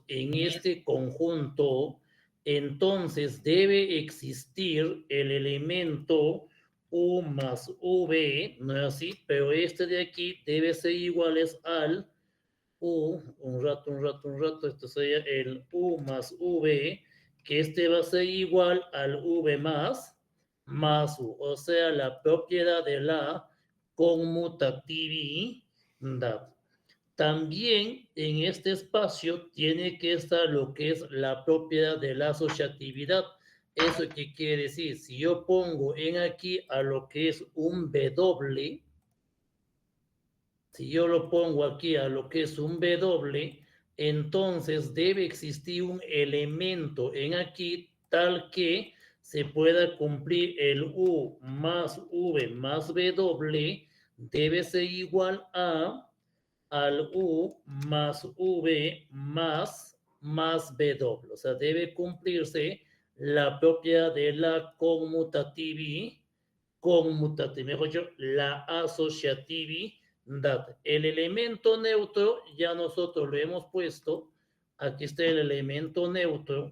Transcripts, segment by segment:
en este conjunto, entonces debe existir el elemento U más V, ¿no es así? Pero este de aquí debe ser iguales al U, un rato, esto sería el U más V, que este va a ser igual al V más U, o sea, la propiedad de la conmutatividad. También en este espacio tiene que estar lo que es la propiedad de la asociatividad. ¿Eso qué quiere decir? Si yo pongo en aquí a lo que es un W, si yo lo pongo aquí a lo que es un W, entonces debe existir un elemento en aquí tal que se pueda cumplir el U más V más W, debe ser igual al U más V más W. O sea, debe cumplirse la propiedad de la conmutatividad, mejor dicho, la asociatividad. El elemento neutro ya nosotros lo hemos puesto. Aquí está el elemento neutro.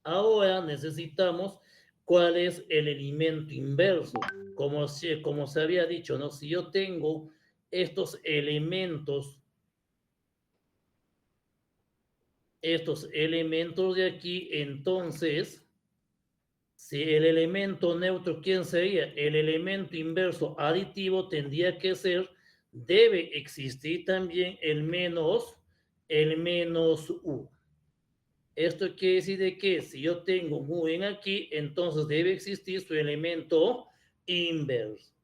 Ahora necesitamos cuál es el elemento inverso. Como se había dicho, ¿no? Si yo tengo estos elementos de aquí, entonces, si el elemento neutro, ¿quién sería? El elemento inverso aditivo tendría que ser, debe existir también el menos U. Esto quiere decir de que si yo tengo un U en aquí, entonces debe existir su elemento inverso.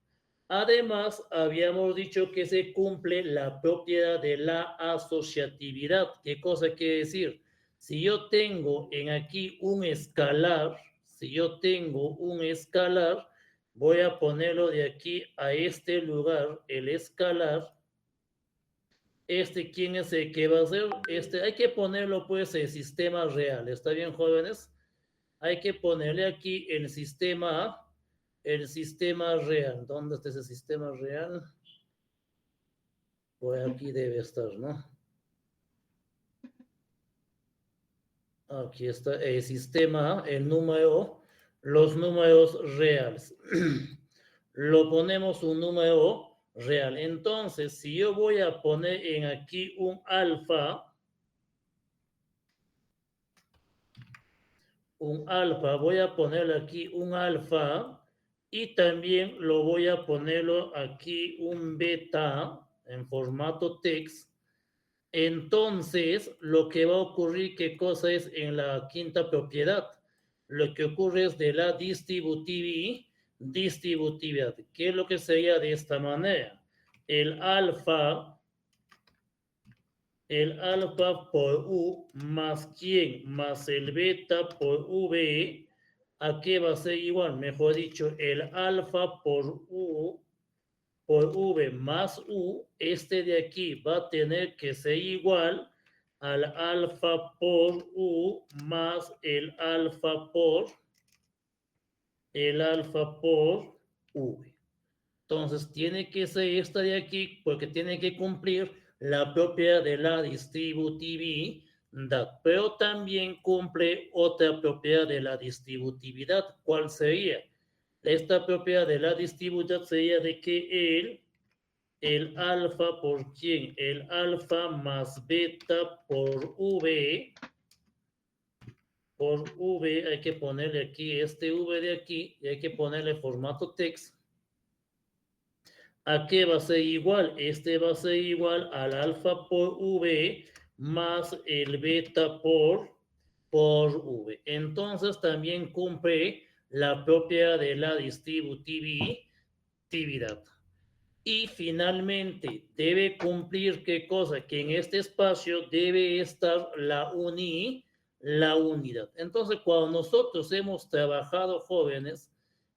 Además, habíamos dicho que se cumple la propiedad de la asociatividad. ¿Qué cosa quiere decir? Si yo tengo en aquí un escalar, voy a ponerlo de aquí a este lugar, el escalar. ¿Quién es el que va a ser? Hay que ponerlo pues el sistema real. ¿Está bien, jóvenes? Hay que ponerle aquí el sistema real. ¿Dónde está ese sistema real? Pues aquí debe estar, ¿no? Aquí está el sistema, los números reales. Lo ponemos un número real. Entonces, si yo voy a poner en aquí un alfa, voy a ponerle aquí un alfa y también lo voy a ponerlo aquí un beta en formato text. Entonces, lo que va a ocurrir, ¿qué cosa es en la quinta propiedad? Lo que ocurre es de la distributividad. ¿Qué es lo que sería de esta manera? El alfa por U más quién, más el beta por V, ¿a qué va a ser igual? Mejor dicho, el alfa por V más U, este de aquí va a tener que ser igual al alfa por U más el alfa por V. Entonces tiene que ser esta de aquí porque tiene que cumplir la propiedad de la distributividad, pero también cumple otra propiedad de la distributividad. ¿Cuál sería? Esta propiedad de la distributividad sería de que el alfa por quién, el alfa más beta por V, hay que ponerle aquí este V de aquí y hay que ponerle formato text. ¿A qué va a ser igual? Este va a ser igual al alfa por V más el beta por V. Entonces también cumple la propiedad de la distributividad. Y finalmente debe cumplir qué cosa, que en este espacio debe estar la unidad. Entonces, cuando nosotros hemos trabajado, jóvenes,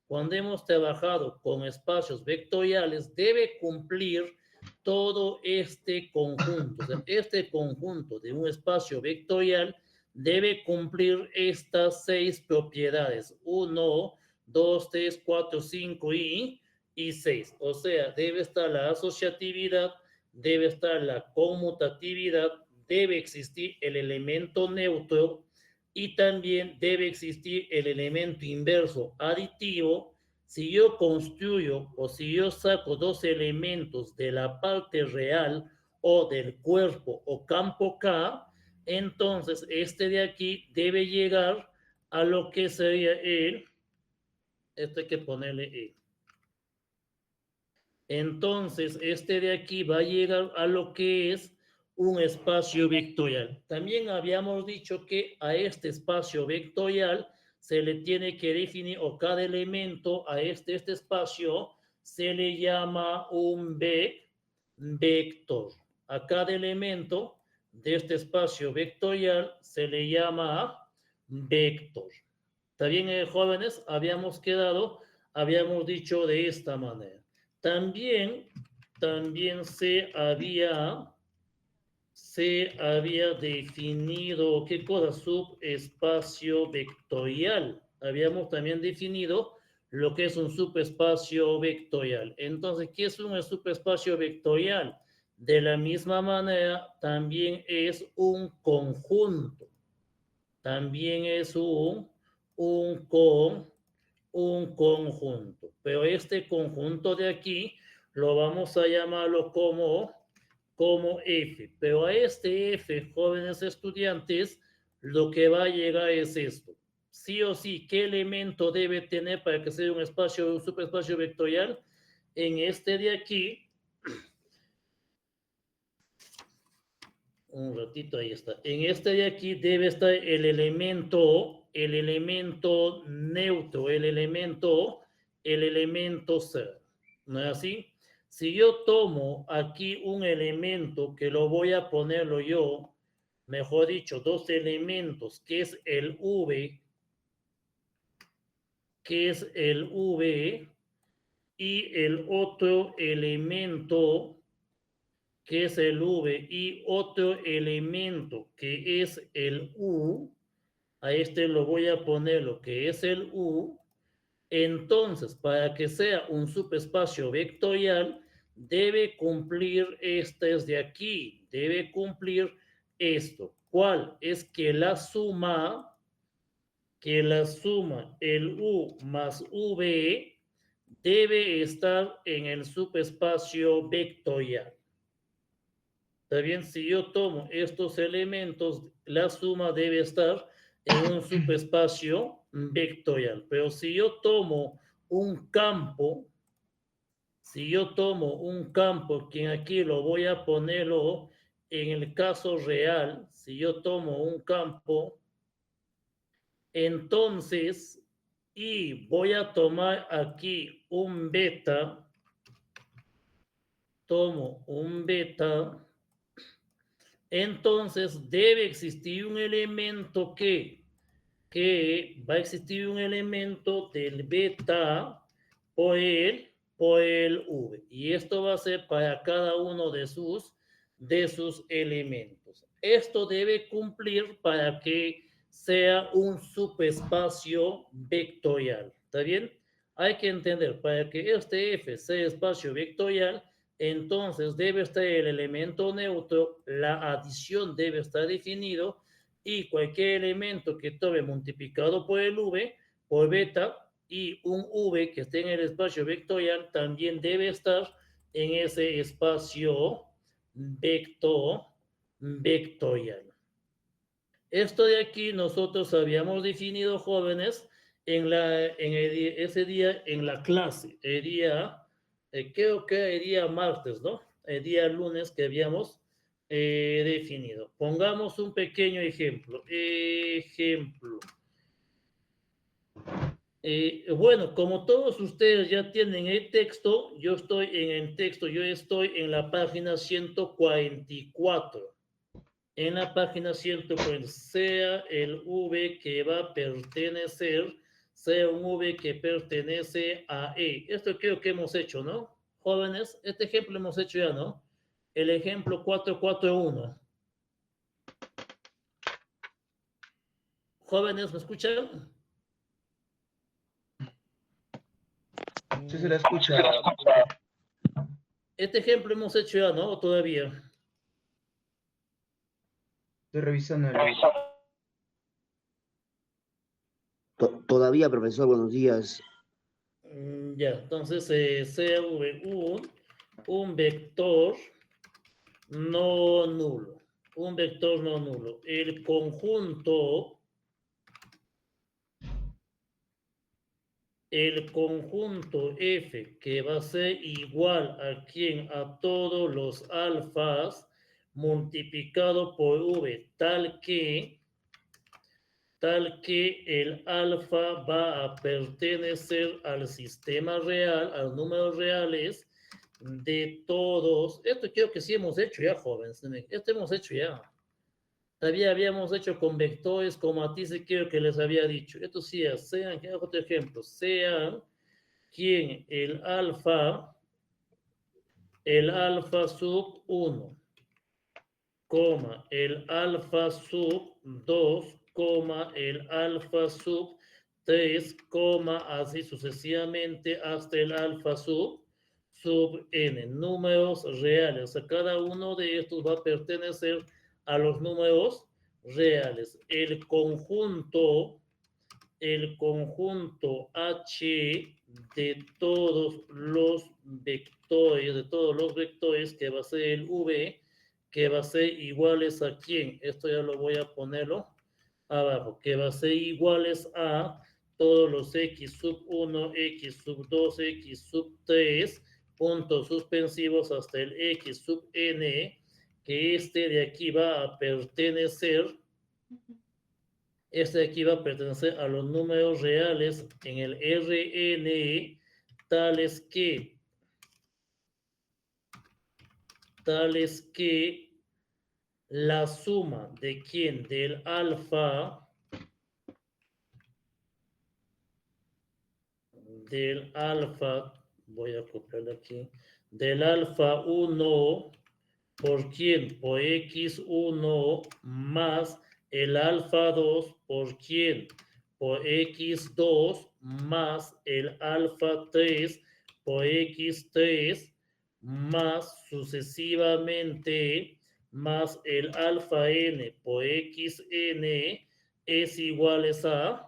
cuando hemos trabajado con espacios vectoriales, debe cumplir todo este conjunto. O sea, este conjunto de un espacio vectorial debe cumplir estas 6 propiedades. 1, 2, 3, 4, 5 y 6. O sea, debe estar la asociatividad, debe estar la conmutatividad, debe existir el elemento neutro y también debe existir el elemento inverso aditivo. Si yo construyo o si yo saco dos elementos de la parte real o del cuerpo o campo K, entonces este de aquí debe llegar a lo que sería esto hay que ponerle Entonces, este de aquí va a llegar a lo que es un espacio vectorial. También habíamos dicho que a este espacio vectorial se le tiene que definir, o cada elemento a este espacio se le llama un vector. A cada elemento de este espacio vectorial se le llama vector. ¿Está bien, jóvenes? Habíamos dicho de esta manera. También se había definido, ¿qué cosa? Subespacio vectorial. Habíamos también definido lo que es un subespacio vectorial. Entonces, ¿qué es un subespacio vectorial? De la misma manera, también es un conjunto. También es un conjunto. Pero este conjunto de aquí lo vamos a llamarlo como F. Pero a este F, jóvenes estudiantes, lo que va a llegar es esto. Sí o sí, ¿qué elemento debe tener para que sea un subespacio vectorial? En este de aquí, un ratito, ahí está. En este de aquí debe estar el elemento neutro, el elemento ser. ¿No es así? Si yo tomo aquí un elemento que lo voy a ponerlo yo, mejor dicho, dos elementos, que es el V, y el otro elemento que es el V, y otro elemento que es el U, a este lo voy a poner lo que es el U, entonces para que sea un subespacio vectorial debe cumplir este de aquí, debe cumplir esto. ¿Cuál? Es que la suma el U más V debe estar en el subespacio vectorial. Está bien, si yo tomo estos elementos, la suma debe estar en un subespacio vectorial. Pero si yo tomo un campo, que aquí lo voy a ponerlo en el caso real, si yo tomo un campo, entonces, y voy a tomar aquí un beta, tomo un beta, entonces debe existir un elemento que va a existir un elemento del beta por el V. Y esto va a ser para cada uno de sus elementos. Esto debe cumplir para que sea un subespacio vectorial. ¿Está bien? Hay que entender, para que este F sea espacio vectorial, entonces debe estar el elemento neutro, la adición debe estar definido y cualquier elemento que tome multiplicado por el V, por beta, y un V que esté en el espacio vectorial también debe estar en ese espacio vectorial. Esto de aquí nosotros habíamos definido, jóvenes, ese día en la clase, creo que el día martes, ¿no? El día lunes que habíamos definido. Pongamos un pequeño ejemplo. Bueno, como todos ustedes ya tienen el texto, yo estoy en la página 144. En la página 140, sea el V que va a pertenecer, sea un V que pertenece a E. Esto creo que hemos hecho, ¿no? Jóvenes, este ejemplo hemos hecho ya, ¿no? El ejemplo 441. Jóvenes, ¿me escuchan? Sí se la escucha. Este ejemplo hemos hecho ya, ¿no? ¿O todavía? Estoy revisando el... Todavía, profesor, buenos días. Ya, entonces sea V un vector no nulo. Un vector no nulo. El conjunto F, que va a ser igual a ¿quién? A todos los alfas multiplicado por V, tal que el alfa va a pertenecer al sistema real, a los números reales de todos. Esto creo que sí hemos hecho ya, jóvenes. Esto hemos hecho ya. Todavía habíamos hecho con vectores, como a ti se quiero que les había dicho. Esto sí, sean, otro ejemplo, sean quien el alfa sub 1, el alfa sub 2, el alfa sub 3, así sucesivamente hasta el alfa sub n, números reales. O sea, cada uno de estos va a pertenecer a los números reales. El conjunto H de todos los vectores, que va a ser el V, que va a ser iguales a ¿quién? Esto ya lo voy a ponerlo abajo, que va a ser iguales a todos los X sub 1, X sub 2, X sub 3, puntos suspensivos hasta el X sub n, que este de aquí va a pertenecer a los números reales en el Rn, tales que la suma de quién, del alfa, voy a copiarlo aquí, del alfa 1, ¿por quién? Por x1 más el alfa 2, ¿por quién? Por x2 más el alfa 3 por x3 más sucesivamente más el alfa n por xn es iguales a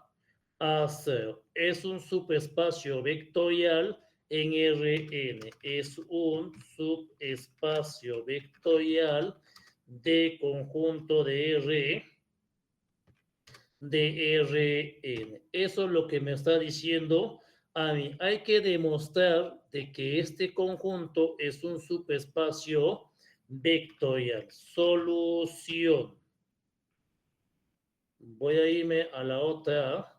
0. Es un subespacio vectorial en Rn. Es un subespacio vectorial de conjunto de Rn. Eso es lo que me está diciendo a mí. Hay que demostrar de que este conjunto es un subespacio vectorial. Solución. Voy a irme a la otra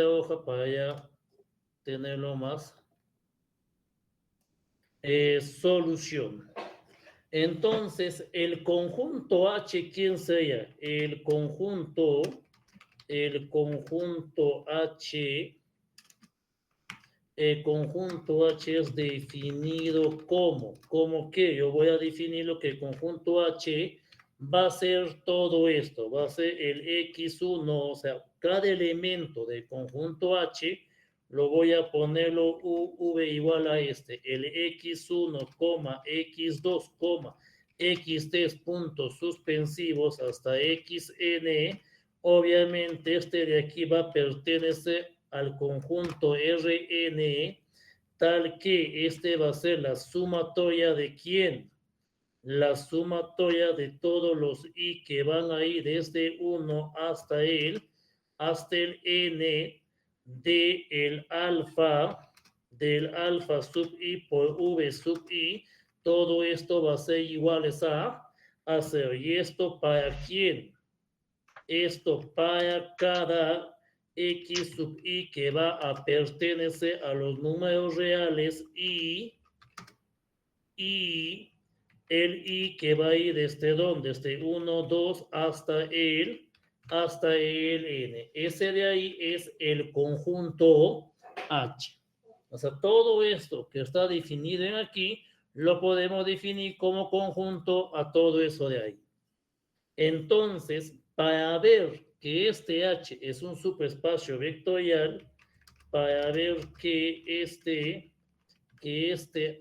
hoja para ya tenerlo más. Solución. Entonces, el conjunto H, ¿quién sería? El conjunto H. El conjunto H es definido como. ¿Cómo qué? Yo voy a definir lo que el conjunto H va a ser todo esto. Va a ser el X1, o sea, cada elemento del conjunto H lo voy a ponerlo V igual a este. El X1, X2, X3 puntos suspensivos hasta XN. Obviamente este de aquí va a pertenecer al conjunto Rn, tal que este va a ser la sumatoria de ¿quién? La sumatoria de todos los i que van ahí desde 1 hasta el n del alfa sub i por v sub i. Todo esto va a ser iguales a 0. ¿Y esto para quién? Esto para cada x sub i que va a pertenecer a los números reales y el i que va a ir desde ¿dónde? Desde 1, 2 hasta el n. Ese de ahí es el conjunto H. O sea, todo esto que está definido en aquí lo podemos definir como conjunto a todo eso de ahí. Entonces, para ver que este H es un subespacio vectorial, para ver que este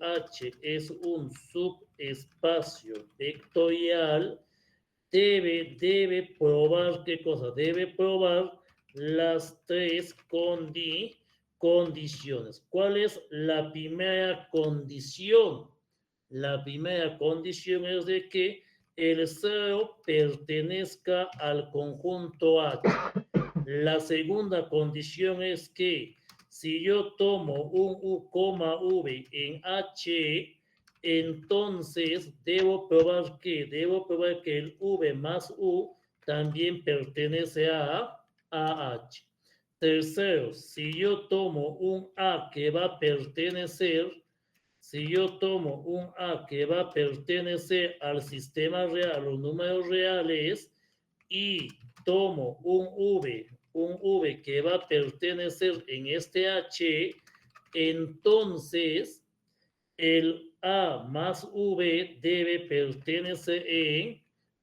H es un subespacio vectorial, debe probar, ¿qué cosa? Debe probar las tres condiciones. ¿Cuál es la primera condición? La primera condición es de que el cero pertenezca al conjunto H. La segunda condición es que si yo tomo un U, V en H, entonces debo probar que el V más U también pertenece a H. Tercero, si yo tomo un A que va a pertenecer, al sistema real, los números reales, y tomo un V que va a pertenecer en este H, entonces el A más V debe pertenecer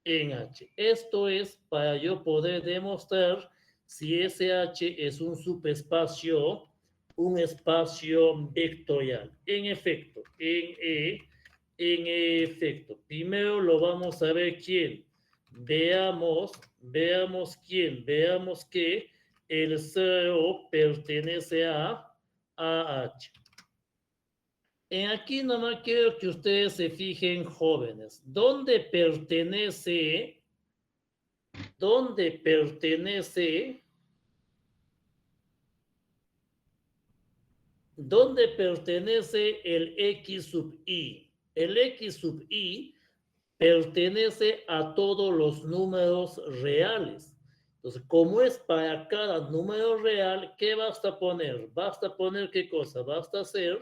en H. Esto es para yo poder demostrar si ese H es un subespacio, un espacio vectorial. En efecto, primero lo vamos a ver quién. Veamos que el 0 pertenece a H. Aquí nomás quiero que ustedes se fijen, jóvenes. ¿Dónde pertenece el X sub I? El X sub I pertenece a todos los números reales. Entonces, como es para cada número real, ¿qué basta poner? Basta poner ¿qué cosa? Basta hacer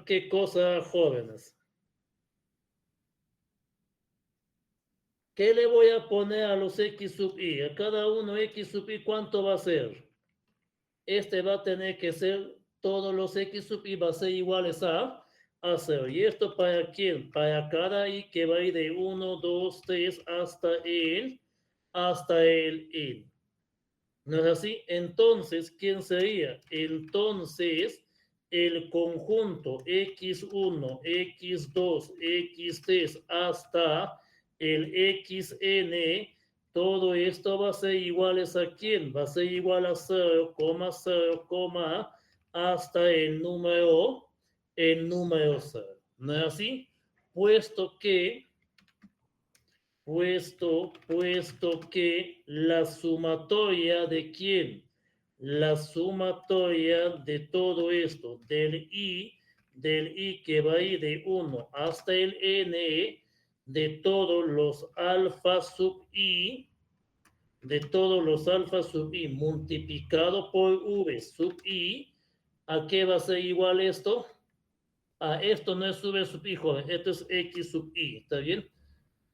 ¿qué cosa, jóvenes? ¿Qué le voy a poner a los X sub I? A cada uno X sub I, ¿cuánto va a ser? Este va a tener que ser, todos los X sub I va a ser iguales a 0. ¿Y esto para quién? Para cada I que va a ir de 1, 2, 3 hasta el N. ¿No es así? Entonces, ¿quién sería? Entonces, el conjunto X1, X2, X3 hasta el XN, todo esto va a ser iguales a quién? Va a ser igual a 0, 0, hasta el número 0. ¿No es así? Puesto que la sumatoria de quién, la sumatoria de todo esto, del I que va a ir de 1 hasta el N, de todos los alfa sub I, multiplicado por V sub I, ¿a qué va a ser igual esto? Esto no es V sub I, joven, esto es X sub I, ¿está bien?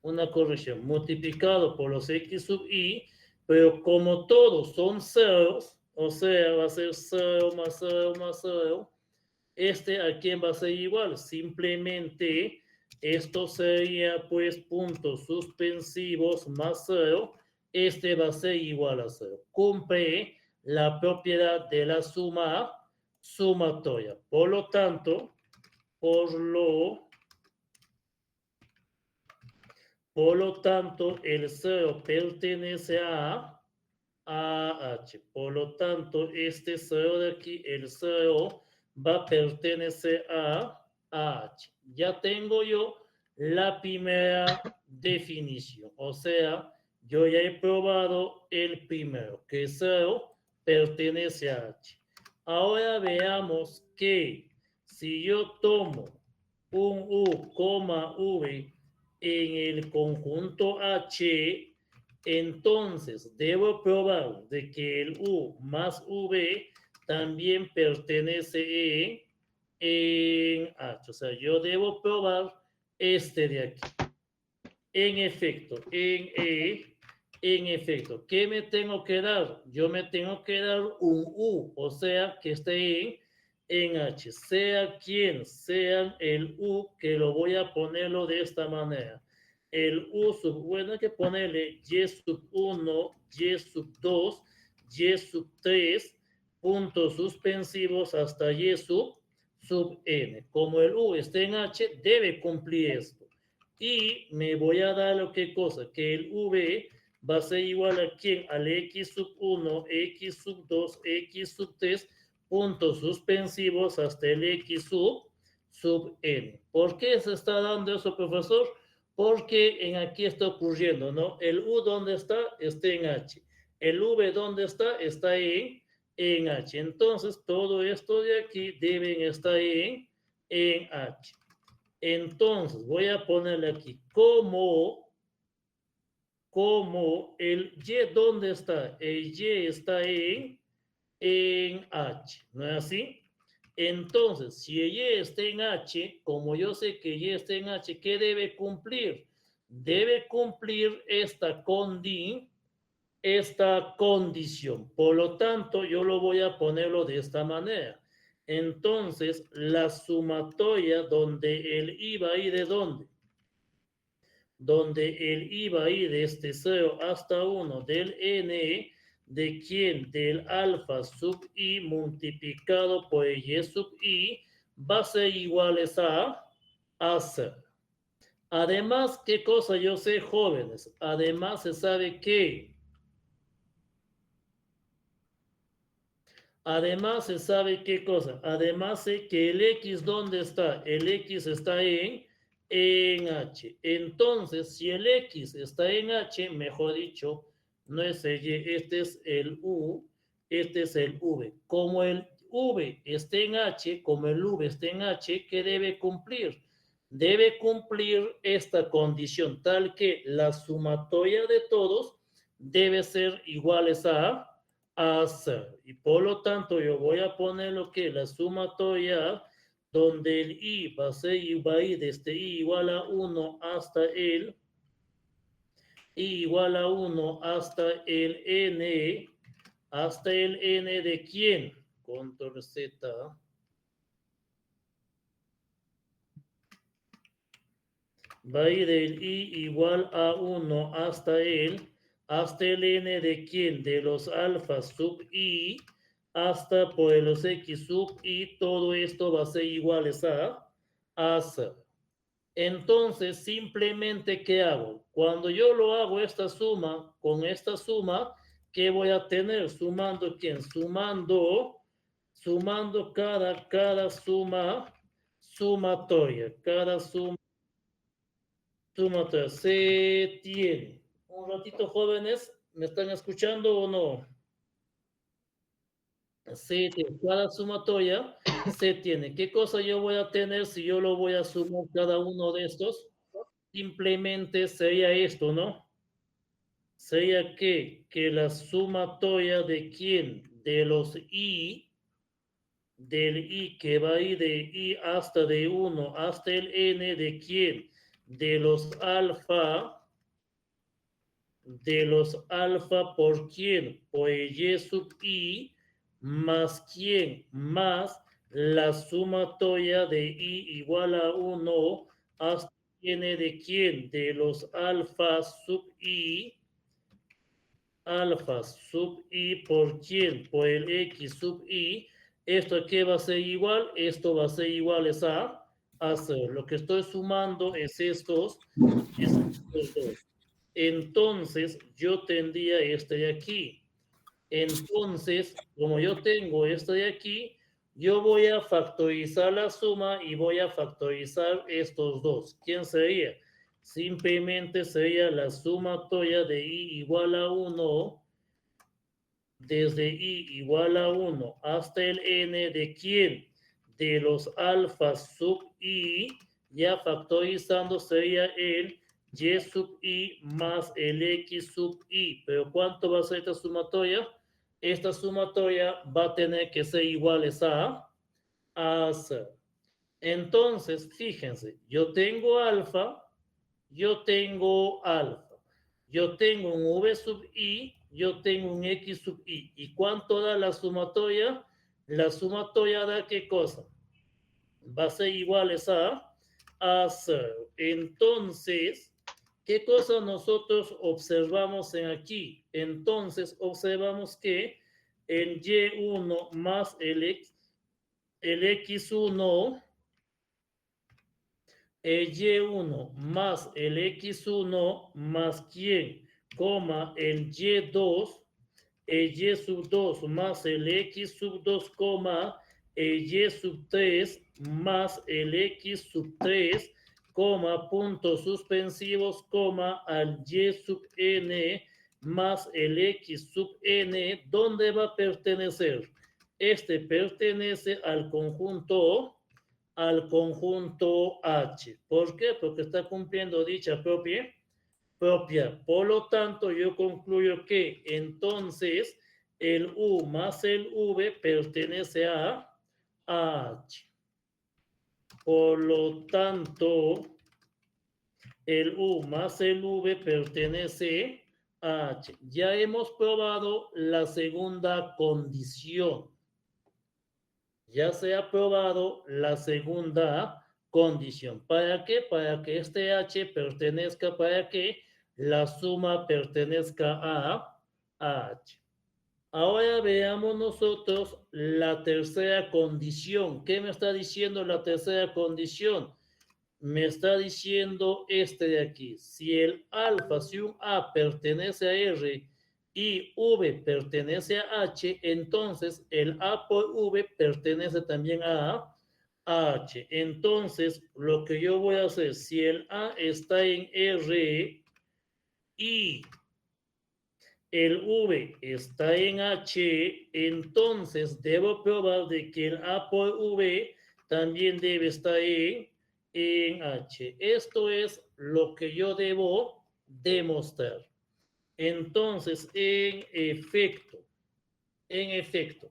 Una corrección, multiplicado por los X sub I, pero como todos son ceros, o sea, va a ser 0 más 0 más 0, ¿a quién va a ser igual? Simplemente esto sería pues puntos suspensivos más 0, va a ser igual a 0. Cumple la propiedad de la sumatoria. Por lo tanto, el 0 pertenece a H. Por lo tanto, este 0 de aquí, el 0 va a pertenecer a H. Ya tengo yo la primera definición. O sea, yo ya he probado el primero, que 0 pertenece a H. Ahora veamos que si yo tomo un U, V en el conjunto H, entonces debo probar de que el U más V también pertenece en H. O sea, yo debo probar este de aquí. En efecto, ¿qué me tengo que dar? Yo me tengo que dar un U, o sea, que esté en H. Sea quien sea el U, que lo voy a ponerlo de esta manera. El U sub, bueno, hay que ponerle Y sub 1, Y sub 2, Y sub 3, puntos suspensivos hasta Y sub sub n. Como el u está en h, debe cumplir esto. Y me voy a dar lo que cosa, que el v va a ser igual a ¿quién? Al x sub 1, x sub 2, x sub 3, puntos suspensivos hasta el x sub n. ¿Por qué se está dando eso, profesor? Porque en aquí está ocurriendo, ¿no? El u, ¿dónde está? Está en h. El v, ¿dónde está? Está en h. Entonces, todo esto de aquí deben estar en h. Entonces, voy a ponerle aquí como el y, ¿dónde está? El y está en h, ¿no es así? Entonces, si el y está en h, como yo sé que y está en h, ¿qué debe cumplir? Debe cumplir esta condición. Por lo tanto, yo lo voy a ponerlo de esta manera. Entonces, la sumatoria donde el i va a ir de dónde? Donde el i va a ir desde 0 hasta 1 del n, ¿de quién? Del alfa sub i multiplicado por el y sub i, va a ser iguales a 0. Además, ¿qué cosa yo sé, jóvenes? Además, se sabe que además se sabe qué cosa. Además sé que el X, ¿dónde está? El X está en H. Entonces, si el X está en H, mejor dicho, no es el Y, este es el U, este es el V. Como el V está en H, como el V está en H, ¿qué debe cumplir? Debe cumplir esta condición, tal que la sumatoria de todos debe ser iguales a hacer. Y por lo tanto, yo voy a poner lo que la sumatoria donde el i va a ser va a ir desde i igual a 1 hasta el i igual a 1 hasta el n de quién, control z, va a ir del i igual a 1 hasta el n de quién, de los alfa sub i hasta por los x sub i, todo esto va a ser iguales a 0. Entonces, simplemente, ¿qué hago? Cuando yo lo hago esta suma, con esta suma, ¿qué voy a tener? Sumando, ¿quién? Sumando cada sumatoria, cada sumatoria. Se tiene. Un ratito, jóvenes, ¿me están escuchando o no? Se tiene. Cada sumatoria se tiene. ¿Qué cosa yo voy a tener si yo lo voy a sumar cada uno de estos? Simplemente sería esto, ¿no? Sería que la sumatoria de quién, de los i, del i que va a ir de i hasta de 1 hasta el n, de quién, de los alfa por quién, por y sub i, más quién, más la sumatoria de i igual a 1 hasta n de quién, de los alfa sub i por quién, por el x sub i. ¿Esto aquí va a ser igual? Esto va a ser igual a 0. Lo que estoy sumando es estos dos. Entonces, yo tendría este de aquí. Entonces, como yo tengo este de aquí, yo voy a factorizar la suma y voy a factorizar estos dos. ¿Quién sería? Simplemente sería la sumatoria de i igual a 1, desde i igual a 1 hasta el n de quién, de los alfas sub i, ya factorizando sería el y sub i más el x sub i. Pero ¿cuánto va a ser esta sumatoria? Esta sumatoria va a tener que ser iguales a 0. Entonces, fíjense, yo tengo alfa, yo tengo un v sub i, yo tengo un x sub i. ¿Y cuánto da la sumatoria? La sumatoria da ¿qué cosa? Va a ser iguales a 0. Entonces, ¿qué cosa nosotros observamos en aquí? Entonces, observamos que el y1 más el el X1, el Y1 más el X1 más quién, coma, el Y2, el Y sub 2 más el X sub 2, coma, el Y sub 3 más el X sub 3, coma, puntos suspensivos, coma, al Y sub n más el X sub n, ¿dónde va a pertenecer? Este pertenece al conjunto H. ¿Por qué? Porque está cumpliendo dicha propia. Por lo tanto, yo concluyo que entonces el U más el V pertenece a H. Por lo tanto, el U más el V pertenece a H. Ya hemos probado la segunda condición. Ya se ha probado la segunda condición. ¿Para qué? Para que este H pertenezca, para que la suma pertenezca a H. Ahora veamos nosotros la tercera condición. ¿Qué me está diciendo la tercera condición? Me está diciendo este de aquí. Si el alfa, si un A pertenece a R y V pertenece a H, entonces el A por V pertenece también a H. Entonces, lo que yo voy a hacer, si el A está en R y el V está en H, entonces debo probar de que el A por V también debe estar en H. Esto es lo que yo debo demostrar. Entonces, en efecto,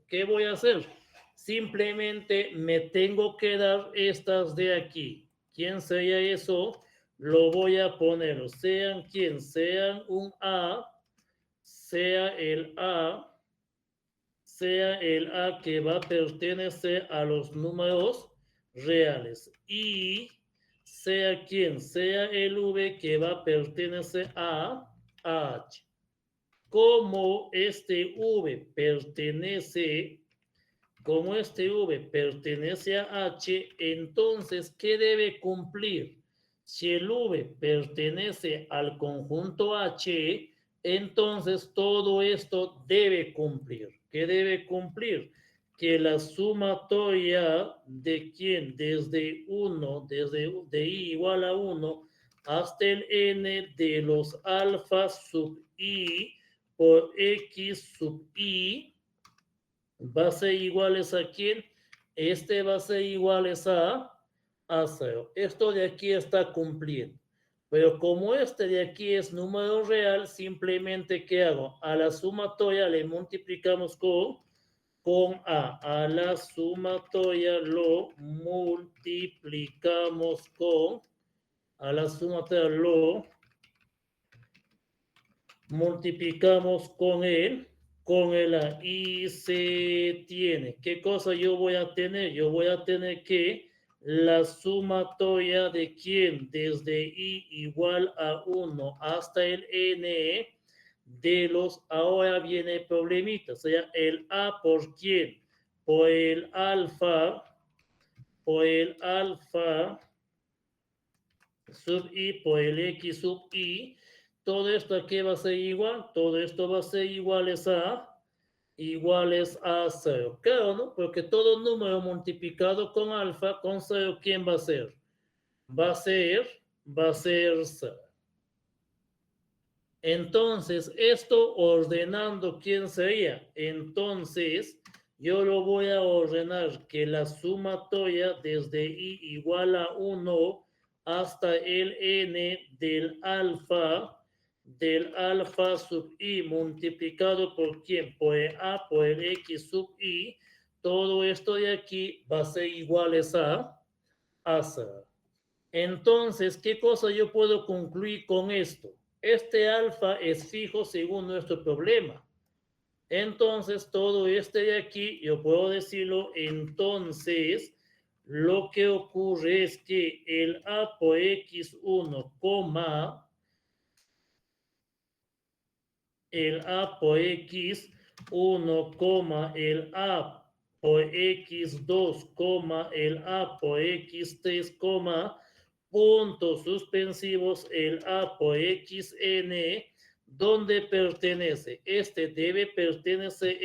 ¿qué voy a hacer? Simplemente me tengo que dar estas de aquí. ¿Quién sería eso? Lo voy a poner, sean quien sean un A, sea el A que va a pertenecer a los números reales y sea quien sea el V que va a pertenecer a H. Como este V pertenece a H, entonces, ¿qué debe cumplir? Si el V pertenece al conjunto H, entonces todo esto debe cumplir. ¿Qué debe cumplir? Que la sumatoria de quién, desde 1, de I igual a 1 hasta el n de los alfa sub I por X sub I va a ser iguales a quién? Este va a ser iguales a 0. Esto de aquí está cumpliendo. Pero como este de aquí es número real, simplemente ¿qué hago? A la sumatoria le multiplicamos con A. A la sumatoria lo multiplicamos con, a la sumatoria lo multiplicamos con el A y se tiene. ¿Qué cosa yo voy a tener? Yo voy a tener que la sumatoria de quién, desde I igual a 1 hasta el N de los, ahora viene el problemita, o sea, el A por quién, por el alfa sub I por el X sub I. Todo esto aquí va a ser igual, todo esto va a ser iguales a 0. Claro, ¿no? Porque todo número multiplicado con alfa, con 0, ¿quién va a ser? Va a ser 0. Entonces, esto ordenando, ¿quién sería? Entonces, yo lo voy a ordenar que la sumatoria desde I igual a 1 hasta el n del alfa sub I multiplicado por quién, por el A por el X sub I, todo esto de aquí va a ser iguales a 0. Entonces, ¿qué cosa yo puedo concluir con esto? Este alfa es fijo según nuestro problema. Entonces, todo este de aquí, yo puedo decirlo, entonces, lo que ocurre es que el A por X1, el A por X1, el A por x2, el A por x3, puntos suspensivos, el A por xn, ¿dónde pertenece? Este debe pertenecer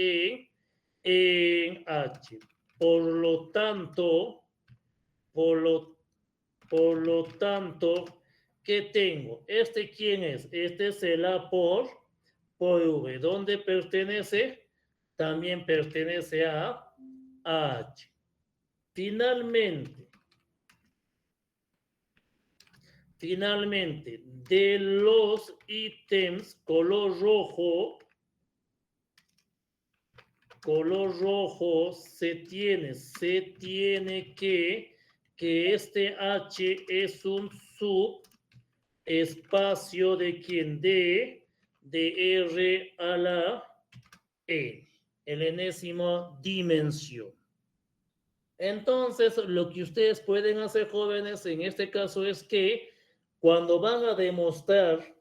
en H. Por lo tanto, ¿qué tengo? ¿Este quién es? Este es el A por V. ¿Dónde pertenece? También pertenece a H. Finalmente, de los ítems color rojo, se tiene que este H es un subespacio de quién, de R a la E, en enésima dimensión. Entonces, lo que ustedes pueden hacer, jóvenes, en este caso es que cuando van a demostrar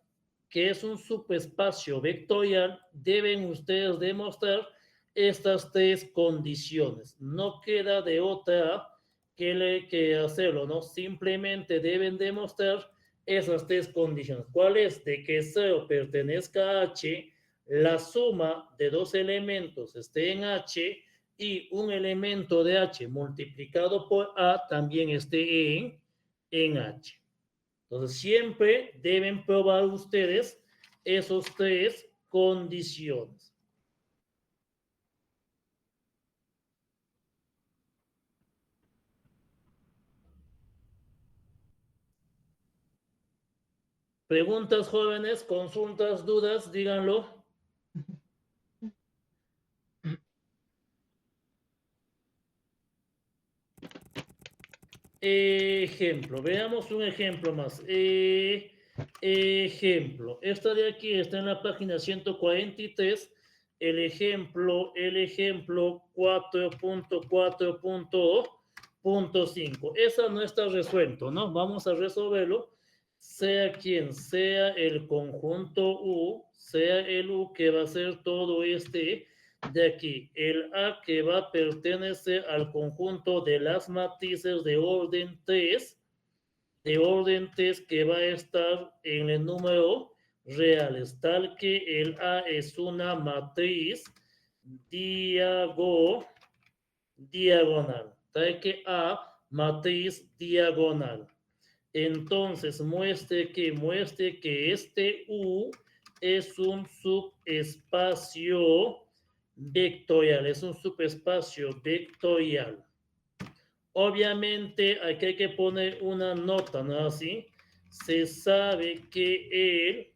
que es un subespacio vectorial, deben ustedes demostrar estas tres condiciones. No queda de otra que hacerlo, ¿no? Simplemente deben demostrar esas tres condiciones. ¿Cuál es? De que 0 pertenezca a H, la suma de dos elementos esté en H y un elemento de H multiplicado por A también esté en H. Entonces, siempre deben probar ustedes esos tres condiciones. Preguntas, jóvenes, consultas, dudas, díganlo. Ejemplo, veamos un ejemplo más. Ejemplo, esta de aquí está en la página 143. El ejemplo 4.4.5. Esa no está resuelto, ¿no? Vamos a resolverlo. Sea quien sea el conjunto U, sea el U que va a ser todo este de aquí, el A que va a pertenecer al conjunto de las matrices de orden 3, que va a estar en el número reales, tal que el A es una matriz diagonal, tal que A, matriz diagonal. Entonces, muestre que este U es un subespacio vectorial, es un subespacio vectorial. Obviamente, aquí hay que poner una nota, ¿no? Así, se sabe que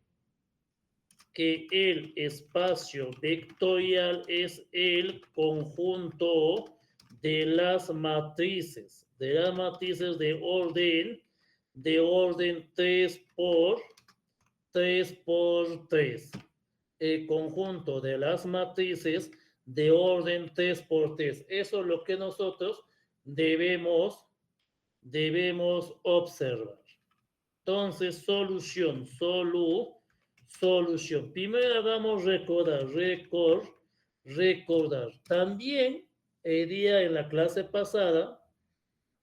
el espacio vectorial es el conjunto de las matrices de orden 3 por 3. El conjunto de las matrices de orden 3 por 3. Eso es lo que nosotros debemos observar. Entonces, solución. Primero vamos a recordar. También, el día en la clase pasada,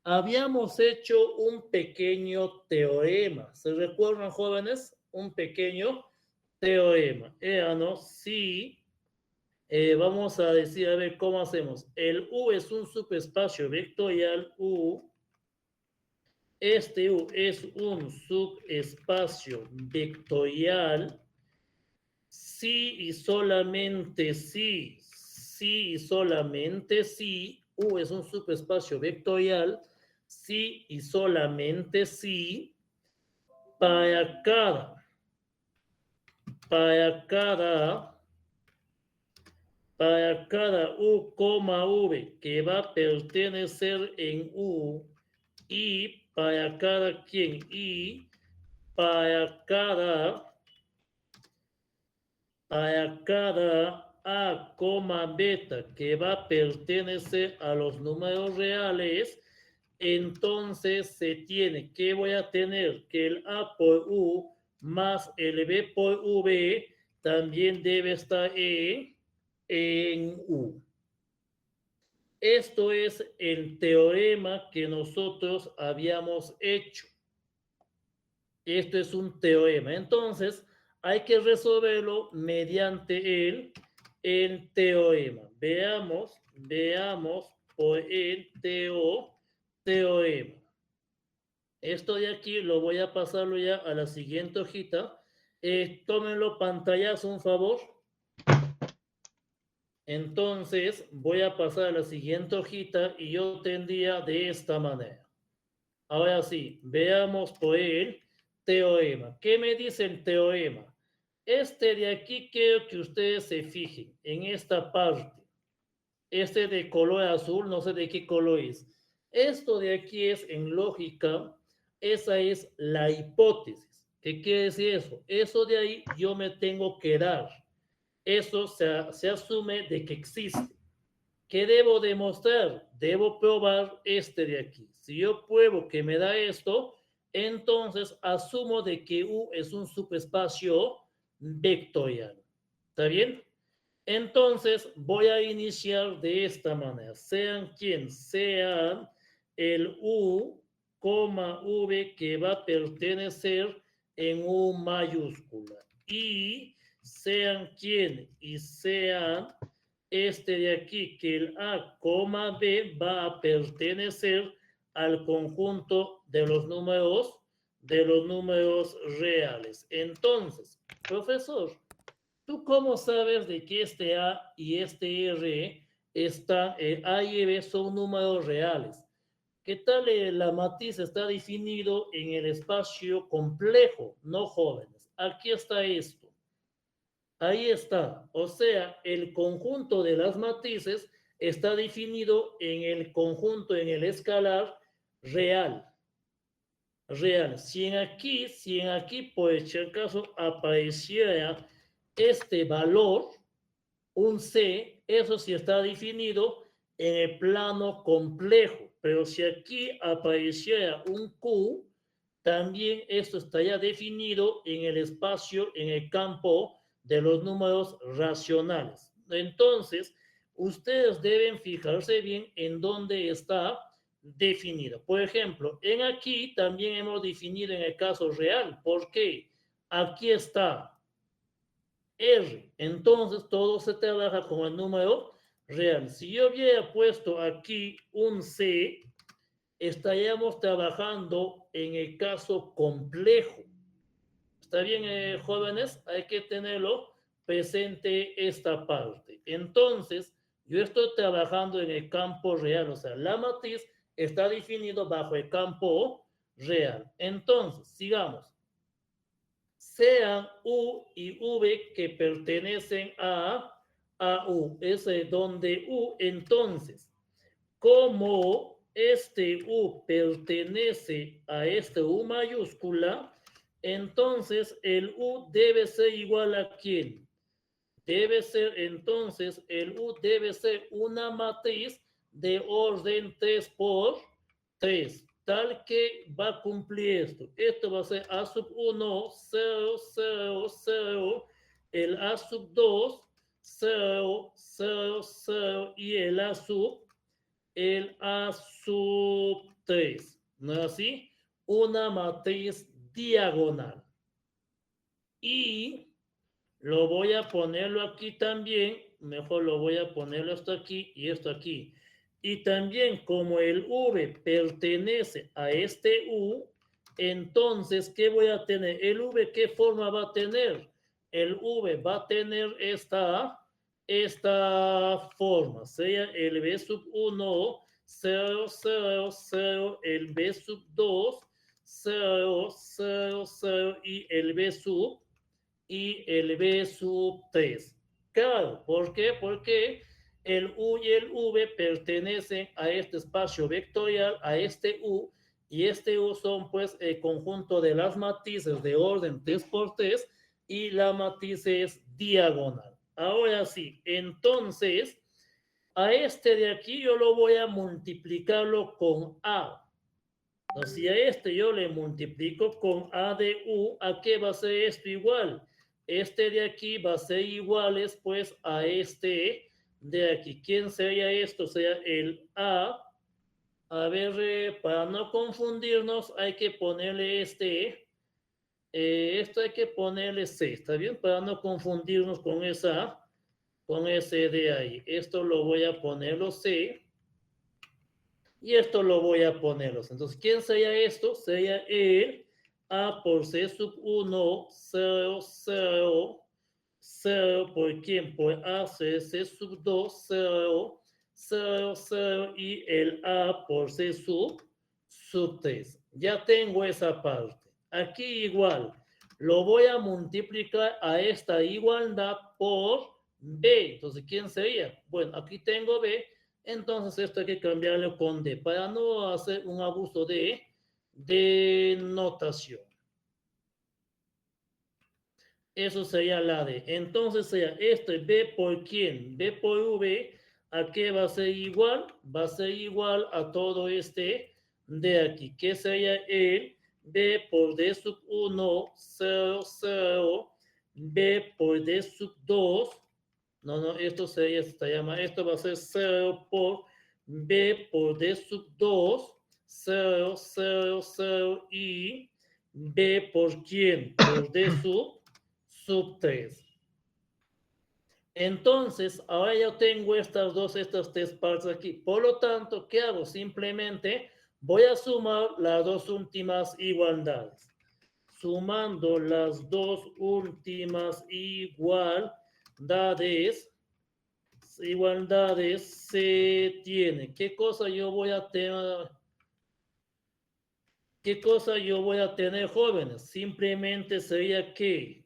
habíamos hecho un pequeño teorema. ¿Se recuerdan, jóvenes? Un pequeño teorema. ¿No? Sí. Vamos a decir, a ver cómo hacemos. El U es un subespacio vectorial U. Este U es un subespacio vectorial si y solamente si, U es un subespacio vectorial si y solamente si para cada U, V que va a pertenecer en U y para cada quien y para cada A, beta que va a pertenecer a los números reales, entonces se tiene que voy a tener que el A por U más el B por V también debe estar en U. Esto es el teorema que nosotros habíamos hecho. Esto es un teorema. Entonces, hay que resolverlo mediante el teorema. Veamos por el teorema. Esto de aquí lo voy a pasarlo ya a la siguiente hojita. Tómenlo pantallazo, un favor. Entonces, voy a pasar a la siguiente hojita y yo tendría de esta manera. Ahora sí, veamos por el teorema. ¿Qué me dice el teorema? Este de aquí quiero que ustedes se fijen en esta parte. Este de color azul, no sé de qué color es. Esto de aquí es en lógica, esa es la hipótesis. ¿Qué quiere decir eso? Eso de ahí yo me tengo que dar. Eso se asume de que existe. ¿Qué debo demostrar? Debo probar este de aquí. Si yo pruebo que me da esto, entonces asumo de que U es un subespacio vectorial. ¿Está bien? Entonces voy a iniciar de esta manera. Sean quien sean el U, V que va a pertenecer en U mayúscula. Y sean quien y sean este de aquí, que el A, B va a pertenecer al conjunto de los números reales. Entonces, profesor, ¿tú cómo sabes de que este A y este R A y B son números reales? ¿Qué tal la matiz está definido en el espacio complejo, no jóvenes? Aquí está esto. Ahí está. O sea, el conjunto de las matices está definido en el conjunto, en el escalar real. Real. Si en aquí, por echar caso, apareciera este valor, un C, eso sí está definido en el plano complejo. Pero si aquí apareciera un Q, también esto estaría definido en el espacio, en el campo de los números racionales. Entonces, ustedes deben fijarse bien en dónde está definido. Por ejemplo, en aquí también hemos definido en el caso real. ¿Por qué? Aquí está R. Entonces, todo se trabaja con el número real. Si yo hubiera puesto aquí un C, estaríamos trabajando en el caso complejo. ¿Está bien, jóvenes? Hay que tenerlo presente esta parte. Entonces, yo estoy trabajando en el campo real, o sea, la matriz está definido bajo el campo real. Entonces, sigamos. Sean U y V que pertenecen a U. Es donde U, entonces, como este U pertenece a este U mayúscula, entonces el U debe ser igual a ¿quién? Debe ser, entonces, el U debe ser una matriz de orden 3 por 3, tal que va a cumplir esto. Esto va a ser A sub 1, 0, 0, 0, el A sub 2, 0, 0, 0 y el A sub 3. ¿No es así? Una matriz diagonal. Y lo voy a ponerlo aquí también, mejor lo voy a ponerlo esto aquí y esto aquí. Y también como el V pertenece a este U, entonces, ¿qué voy a tener? ¿El V qué forma va a tener? El V va a tener esta forma, sea el B sub 1, 0, 0, 0, el B sub 2, 0, 0, 0 y el B sub sub 3. Claro, ¿por qué? Porque el U y el V pertenecen a este espacio vectorial, a este U, y este U son pues el conjunto de las matrices de orden 3x3 y la matriz es diagonal. Ahora sí, entonces, a este de aquí yo lo voy a multiplicarlo con A. Entonces, si a este yo le multiplico con A de U, ¿a qué va a ser esto igual? Este de aquí va a ser iguales pues a este de aquí. ¿Quién sería esto? Sería el A. A ver, para no confundirnos, hay que ponerle esto hay que ponerle C, ¿está bien? Para no confundirnos con con ese de ahí. Esto lo voy a ponerlo C. Y esto lo voy a ponerlos. Entonces, ¿quién sería esto? Sería el A por C sub 1, 0, 0, 0, ¿por quién? Por A, C sub 2, 0, 0, 0, y el A por C sub 3. Ya tengo esa parte. Aquí igual, lo voy a multiplicar a esta igualdad por B. Entonces, ¿quién sería? Bueno, aquí tengo B. Entonces esto hay que cambiarlo con D para no hacer un abuso de notación. Eso sería la D. Entonces sería esto, B por quién, B por V, ¿a qué va a ser igual? Va a ser igual a todo este de aquí. ¿Qué sería el B por D sub 1, 0, 0, B por D sub 2? No, esto sería, esto va a ser 0 por B por D sub 2, 0, 0, 0, y B por quién, por D sub 3. Entonces, ahora ya tengo estas tres partes aquí. Por lo tanto, ¿qué hago? Simplemente voy a sumar las dos últimas igualdades. Sumando las dos últimas igualdades, se tiene. ¿Qué cosa yo voy a tener? ¿Qué cosa yo voy a tener, jóvenes? Simplemente sería que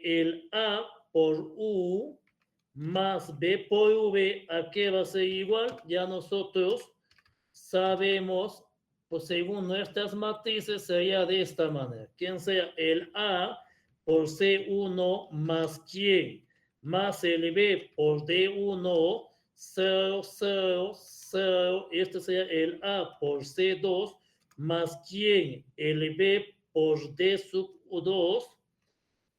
el A por U más B por V, ¿a qué va a ser igual? Ya nosotros sabemos, pues según nuestras matrices, sería de esta manera. ¿Quién sea el A por C1 más quién? Más el B por D1, 0, 0, 0. Este sería el A por C2 más quién, el B por D sub 2,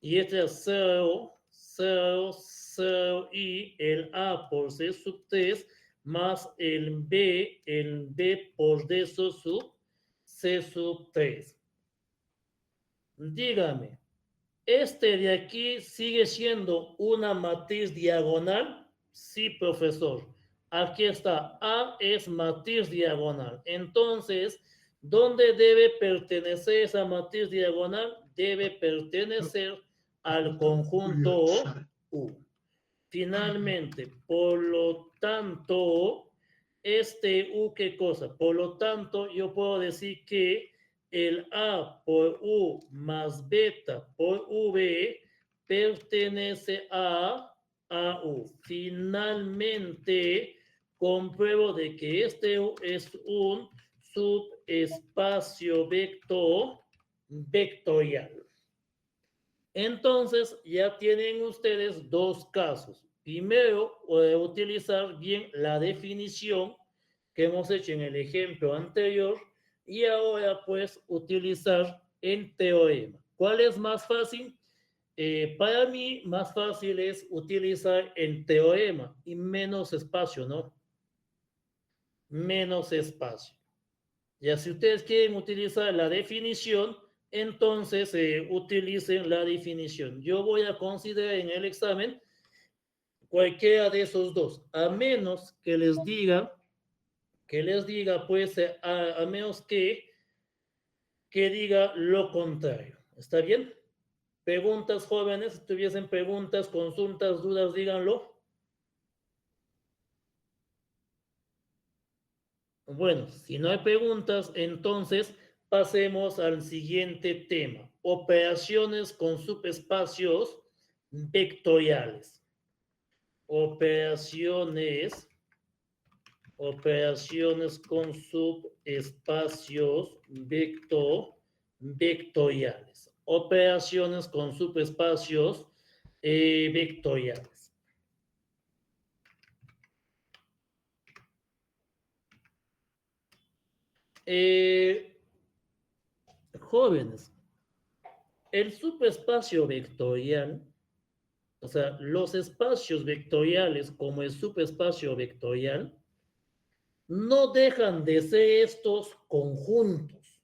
y este es 0, 0, 0, y el A por C sub 3 más el B por D sub C sub 3. Dígame, ¿este de aquí sigue siendo una matriz diagonal? Sí, profesor. Aquí está, A es matriz diagonal. Entonces, ¿dónde debe pertenecer esa matriz diagonal? Debe pertenecer al conjunto U. Finalmente, por lo tanto, este U, ¿qué cosa? Por lo tanto, yo puedo decir que el A por U más beta por V pertenece a U. Finalmente, compruebo de que este U es un subespacio vectorial. Entonces, ya tienen ustedes dos casos. Primero, utilizar bien la definición que hemos hecho en el ejemplo anterior, y ahora pues utilizar el teorema. ¿Cuál es más fácil? Para mí, más fácil es utilizar el teorema y menos espacio, ¿no? Menos espacio. Ya si ustedes quieren utilizar la definición, entonces utilicen la definición. Yo voy a considerar en el examen cualquiera de esos dos, a menos que les diga pues, a menos que diga lo contrario. ¿Está bien? Preguntas, jóvenes, si tuviesen preguntas, consultas, dudas, díganlo. Bueno, si no hay preguntas, entonces pasemos al siguiente tema. Operaciones con subespacios vectoriales. Operaciones con subespacios vectoriales. Operaciones con subespacios vectoriales. Jóvenes, el subespacio vectorial, O sea, los espacios vectoriales como el subespacio vectorial no dejan de ser estos conjuntos.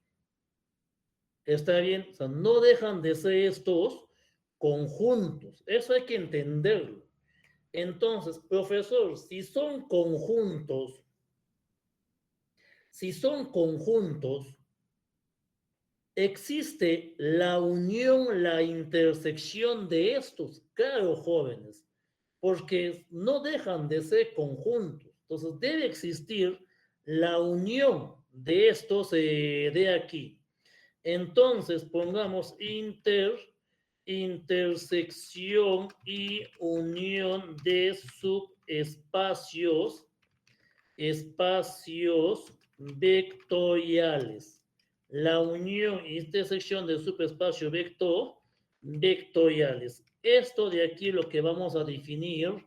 ¿Está bien? O sea, no dejan de ser estos conjuntos. Eso hay que entenderlo. Entonces, profesor, si son conjuntos, existe la unión, la intersección de estos, claro, jóvenes, porque no dejan de ser conjuntos. Entonces, debe existir la unión de estos de aquí. Entonces, pongamos intersección y unión de subespacios, espacios vectoriales. La unión e intersección de subespacios vectoriales. Esto de aquí lo que vamos a definir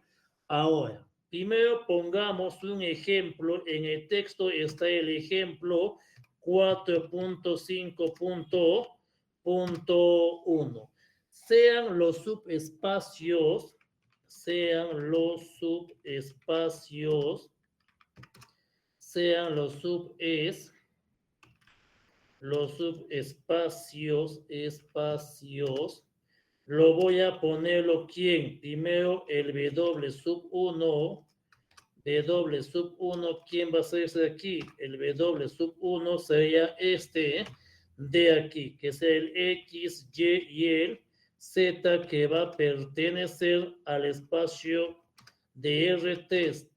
ahora. Primero pongamos un ejemplo. En el texto está el ejemplo 4.5.1. Sean los subespacios espacios, lo voy a ponerlo ¿quién? Primero el W sub 1, ¿quién va a ser ese de aquí? El W sub 1 sería este de aquí, que es el X, Y y el Z que va a pertenecer al espacio de RT,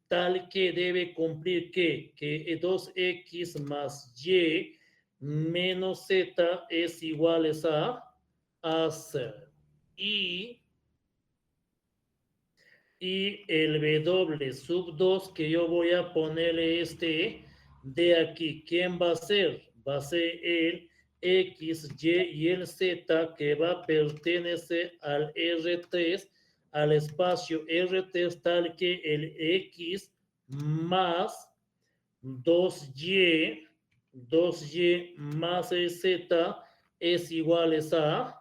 tal que debe cumplir que 2X más Y menos Z es iguales a 0. Y el W sub 2 que yo voy a ponerle este de aquí. ¿Quién va a ser? Va a ser el X, Y y el Z que va a pertenecer al R3, al espacio R3 tal que el X más 2Y más el Z es iguales a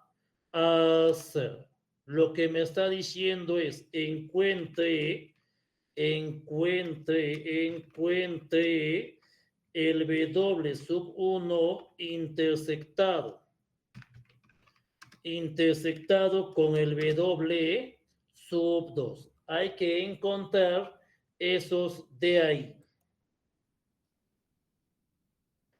0. Lo que me está diciendo es encuentre el W sub 1 intersectado con el W sub 2. Hay que encontrar esos de ahí.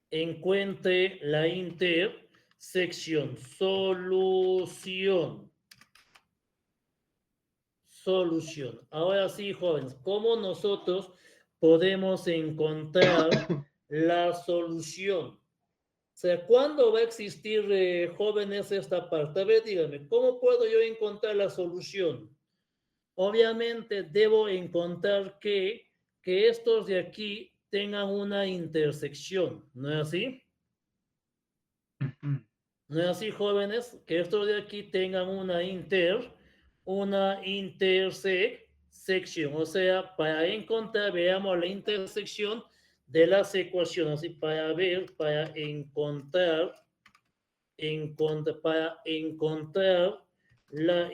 Encuentre la intersección. Solución. Ahora sí, jóvenes, ¿cómo nosotros podemos encontrar la solución? O sea, ¿cuándo va a existir, jóvenes, esta parte? A ver, díganme, ¿cómo puedo yo encontrar la solución? Obviamente debo encontrar que estos de aquí tengan una intersección, ¿no es así? ¿No es así, jóvenes? Que estos de aquí tengan una intersección. O sea, para encontrar, veamos la intersección de las ecuaciones. Y para encontrar la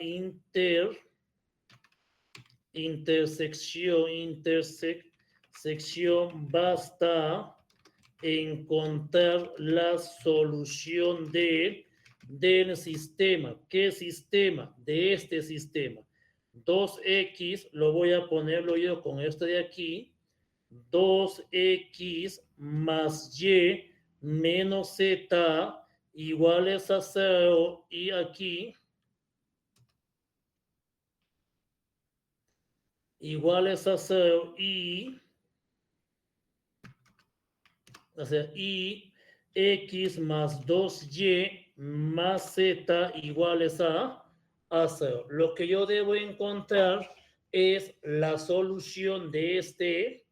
intersección, basta encontrar la solución del sistema. ¿Qué sistema? De este sistema. 2x, lo voy a ponerlo yo con este de aquí. 2x más y menos z iguales a 0. Y aquí iguales a 0 y, o sea, y x más 2y más z iguales a 0. Lo que yo debo encontrar es la solución de este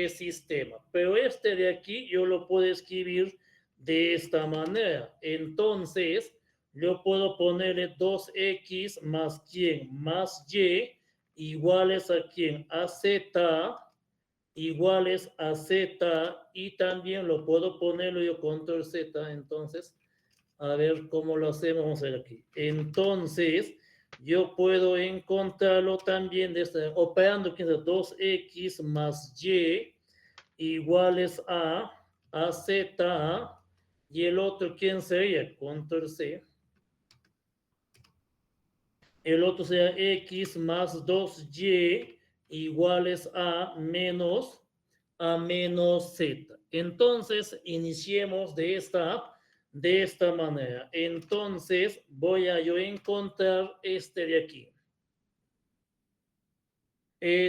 sistema. Pero este de aquí yo lo puedo escribir de esta manera. Entonces, yo puedo ponerle 2x más quién, más y iguales a quién, a z iguales a z y también lo puedo ponerlo yo control z. Entonces, a ver cómo lo hacemos. Vamos a ver aquí. Entonces, yo puedo encontrarlo también de esta, operando que es 2x más y iguales a z, y el otro, ¿quién sería? Control C. El otro sería x más 2y iguales a menos z. Entonces, iniciemos de esta manera. Entonces, voy a yo encontrar este de aquí.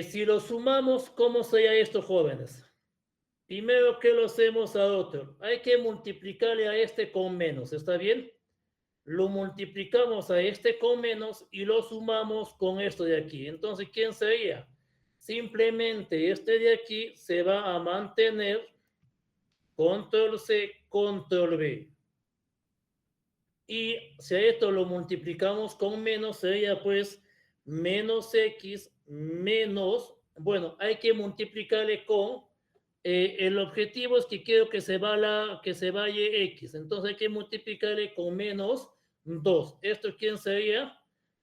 Si lo sumamos, ¿cómo sería esto, jóvenes? Primero que lo hacemos a otro. Hay que multiplicarle a este con menos, ¿está bien? Lo multiplicamos a este con menos y lo sumamos con esto de aquí. Entonces, ¿quién sería? Simplemente este de aquí se va a mantener, control C, control B. Y si a esto lo multiplicamos con menos, sería pues menos x menos, bueno, hay que multiplicarle con, el objetivo es que quiero que se vaya x, entonces hay que multiplicarle con menos 2. ¿Esto quién sería?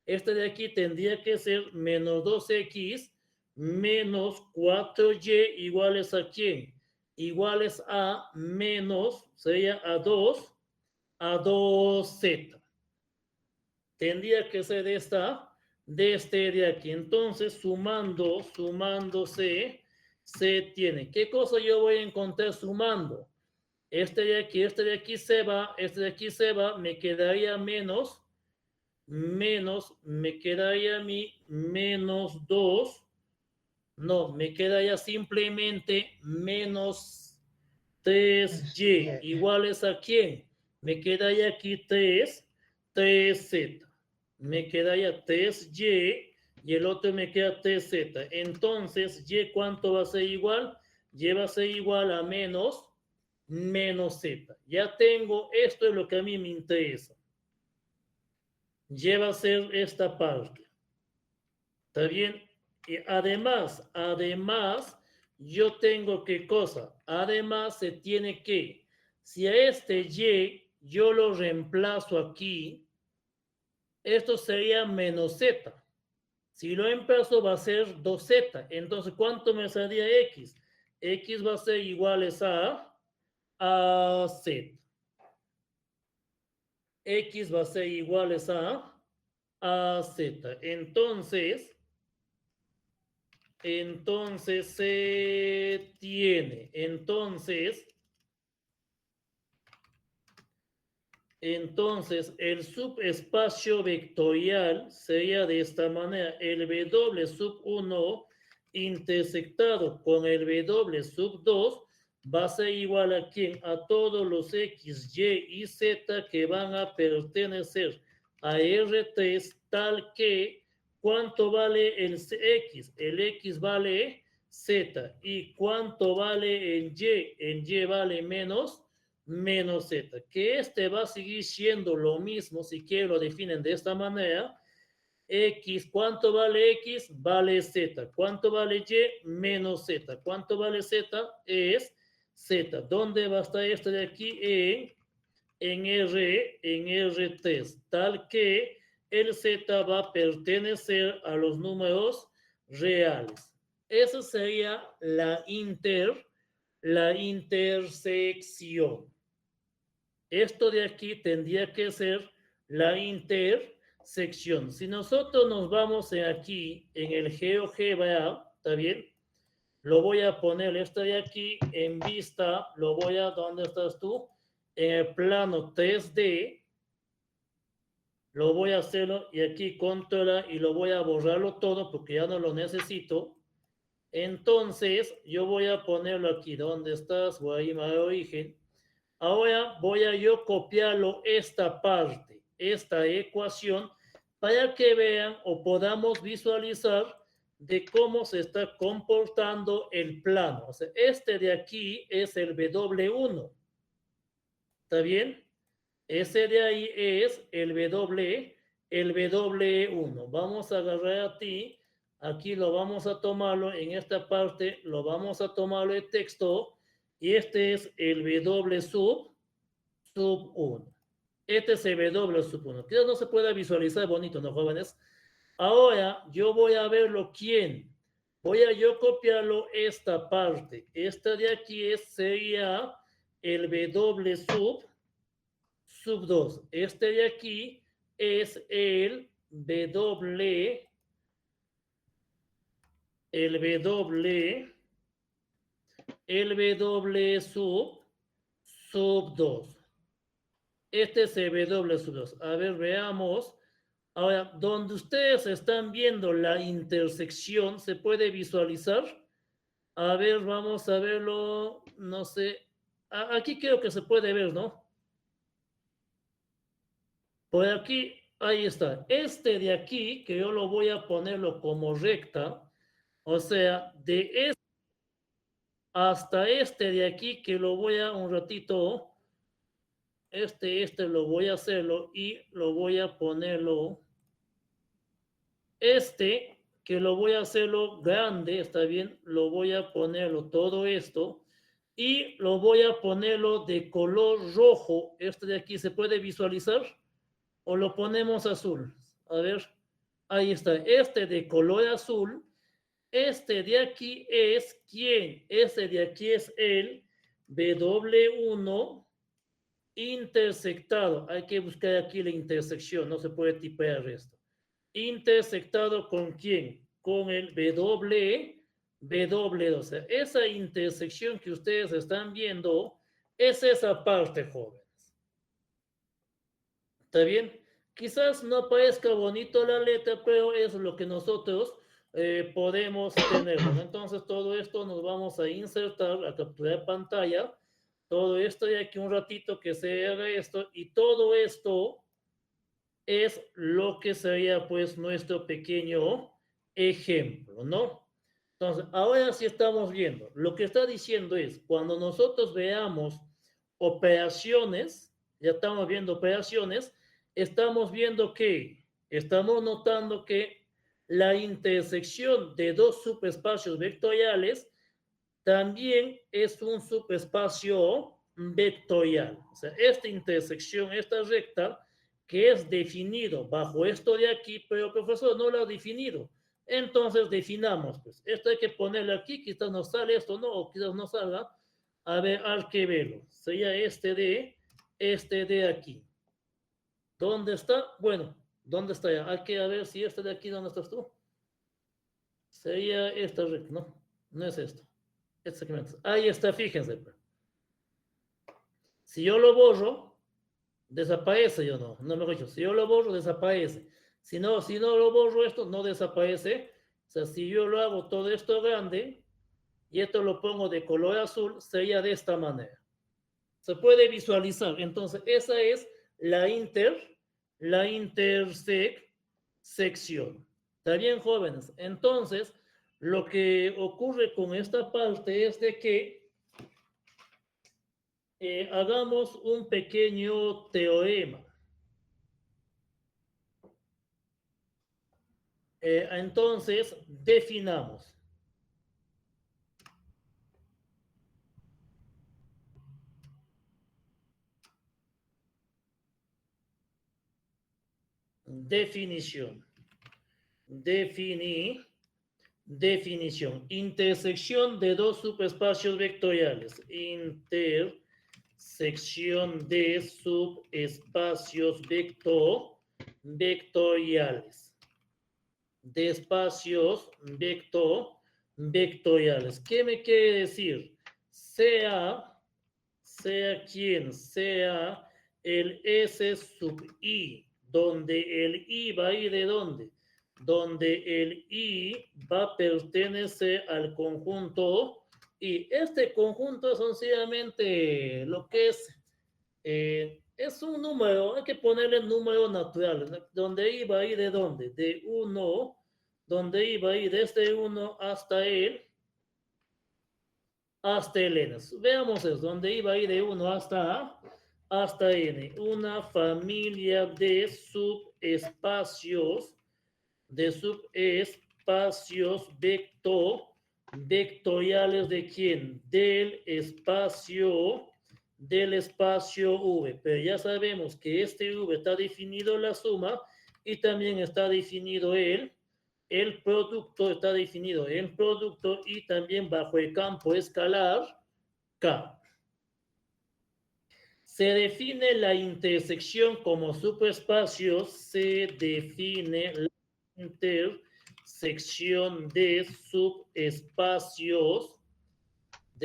Este de aquí tendría que ser menos 2x menos 4y iguales a quién? Iguales a menos, sería a 2z. Tendría que ser de este de aquí. Entonces, sumándose, se tiene. ¿Qué cosa yo voy a encontrar sumando? Este de aquí se va, este de aquí se va, me quedaría menos, me quedaría a mí menos 2. No, me quedaría simplemente menos 3y. ¿Iguales a quién? Me quedaría aquí 3z. Me quedaría 3y y el otro me queda 3z. Entonces, y, ¿cuánto va a ser igual? Y va a ser igual a menos z. Ya tengo, esto es lo que a mí me interesa. Y va a ser esta parte. ¿Está bien? Y además, yo tengo qué cosa. Además, se tiene que, si a este y yo lo reemplazo aquí, esto sería menos z. Si lo reemplazo va a ser 2z. Entonces, ¿cuánto me saldría x? X va a ser iguales a z. X va a ser iguales a z. Entonces se tiene. Entonces el subespacio vectorial sería de esta manera. El W sub 1 intersectado con el W sub 2 va a ser igual a quién? A todos los X, Y y Z que van a pertenecer a R3 tal que ¿cuánto vale el X? El X vale Z. ¿Y cuánto vale el Y? El Y vale menos z, que este va a seguir siendo lo mismo, si quieren lo definen de esta manera, x, ¿cuánto vale x? Vale z, ¿cuánto vale y? Menos z, ¿cuánto vale z? Es z, ¿dónde va a estar esto de aquí? En R3, tal que el z va a pertenecer a los números reales. Esa sería la intersección. Esto de aquí tendría que ser la intersección. Si nosotros nos vamos aquí en el GeoGebra, ¿está bien? Lo voy a poner esto de aquí en vista, lo voy a, ¿dónde estás tú? En el plano 3D, lo voy a hacerlo y aquí controla y lo voy a borrarlo todo porque ya no lo necesito. Entonces, yo voy a ponerlo aquí, ¿dónde estás? Voy a irme al origen. Ahora voy a yo copiarlo esta parte, esta ecuación, para que vean o podamos visualizar de cómo se está comportando el plano. O sea, este de aquí es el W1. ¿Está bien? Ese de ahí es el W1. Vamos a agarrar a ti. Aquí lo vamos a tomarlo en esta parte, lo vamos a tomarlo de texto. Y este es el W sub 1. Este es W sub 1. Quizás no se pueda visualizar bonito, ¿no, jóvenes? Ahora yo voy a verlo quién. Voy a yo copiarlo esta parte. Esta de aquí sería el W sub 2. Este de aquí es el W sub 2. Este es el W sub 2. A ver, veamos. Ahora, donde ustedes están viendo la intersección, ¿se puede visualizar? A ver, vamos a verlo. No sé. Aquí creo que se puede ver, ¿no? Por aquí, ahí está. Este de aquí, que yo lo voy a ponerlo como recta, o sea, de este hasta este de aquí, que lo voy a un ratito, este lo voy a hacerlo y lo voy a ponerlo, que lo voy a hacerlo grande, está bien, lo voy a ponerlo todo esto y lo voy a ponerlo de color rojo. Este de aquí se puede visualizar o lo ponemos azul. A ver, ahí está, este de color azul. Este de aquí es ¿quién? Este de aquí es el W1 intersectado. Hay que buscar aquí la intersección, no se puede tipear esto. Intersectado con quién? Con el W2. O sea, esa intersección que ustedes están viendo es esa parte, jóvenes. ¿Está bien? Quizás no parezca bonito la letra, pero es lo que nosotros podemos tener. Bueno, entonces todo esto nos vamos a insertar, a capturar pantalla. Todo esto y aquí un ratito que se haga esto. Y todo esto es lo que sería pues nuestro pequeño ejemplo, ¿no? Entonces, ahora sí estamos viendo. Lo que está diciendo es, cuando nosotros veamos operaciones, ya estamos viendo operaciones, estamos viendo que, estamos notando que la intersección de dos subespacios vectoriales también es un subespacio vectorial. O sea, esta intersección, esta recta, que es definido bajo esto de aquí, pero el profesor no lo ha definido. Entonces definamos, pues, esto hay que ponerlo aquí, quizás nos sale esto, no, o quizás no salga. A ver, hay que verlo. Sería este de aquí. ¿Dónde está? Bueno, ¿dónde está ya? Hay que ver si este de aquí, ¿dónde estás tú? Sería esta recta, ¿no? No es esto. Este segmento. Ahí está, fíjense. Si yo lo borro, desaparece, yo no mejor dicho, si yo lo borro, desaparece. Si no lo borro esto, no desaparece. O sea, si yo lo hago todo esto grande y esto lo pongo de color azul, sería de esta manera. Se puede visualizar. Entonces, esa es la intersección. ¿Está bien, jóvenes? Entonces, lo que ocurre con esta parte es de que hagamos un pequeño teorema. Entonces, definamos. Definición. Definición. Intersección de dos subespacios vectoriales. Intersección de subespacios vectoriales. De espacios vectoriales. ¿Qué me quiere decir? Sea quien sea el S sub I, donde el I va a ir de dónde? Donde el I va a pertenecer al conjunto y este conjunto es sencillamente lo que es un número, hay que ponerle número natural, ¿no? Donde I va a ir de dónde? De 1, donde I va a ir desde 1 hasta el n. Veamos eso, donde iba a ir de 1 hasta n. Una familia de subespacios vectoriales de quién? Del espacio del espacio V. Pero ya sabemos que este V está definido la suma y también está definido el producto, está definido el producto y también bajo el campo escalar K. Se define la intersección como subespacio, se define la intersección de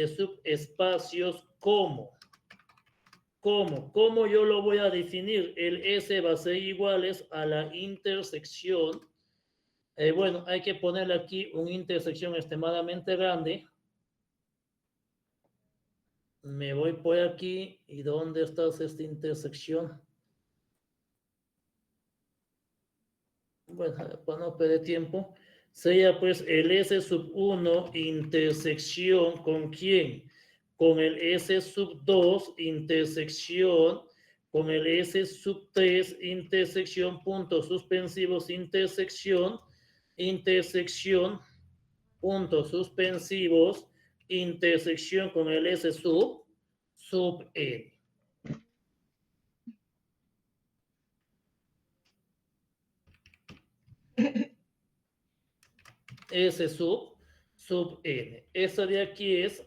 subespacios como. ¿Cómo yo lo voy a definir? El S va a ser iguales a la intersección. Bueno, hay que ponerle aquí una intersección extremadamente grande. Me voy por aquí. ¿Y dónde está esta intersección? Bueno, para no perder tiempo. Sería pues el S sub 1 intersección ¿con quién? Con el S sub 2 intersección con el S sub 3 intersección puntos suspensivos intersección puntos suspensivos intersección con el S sub N. S sub N. Eso de aquí es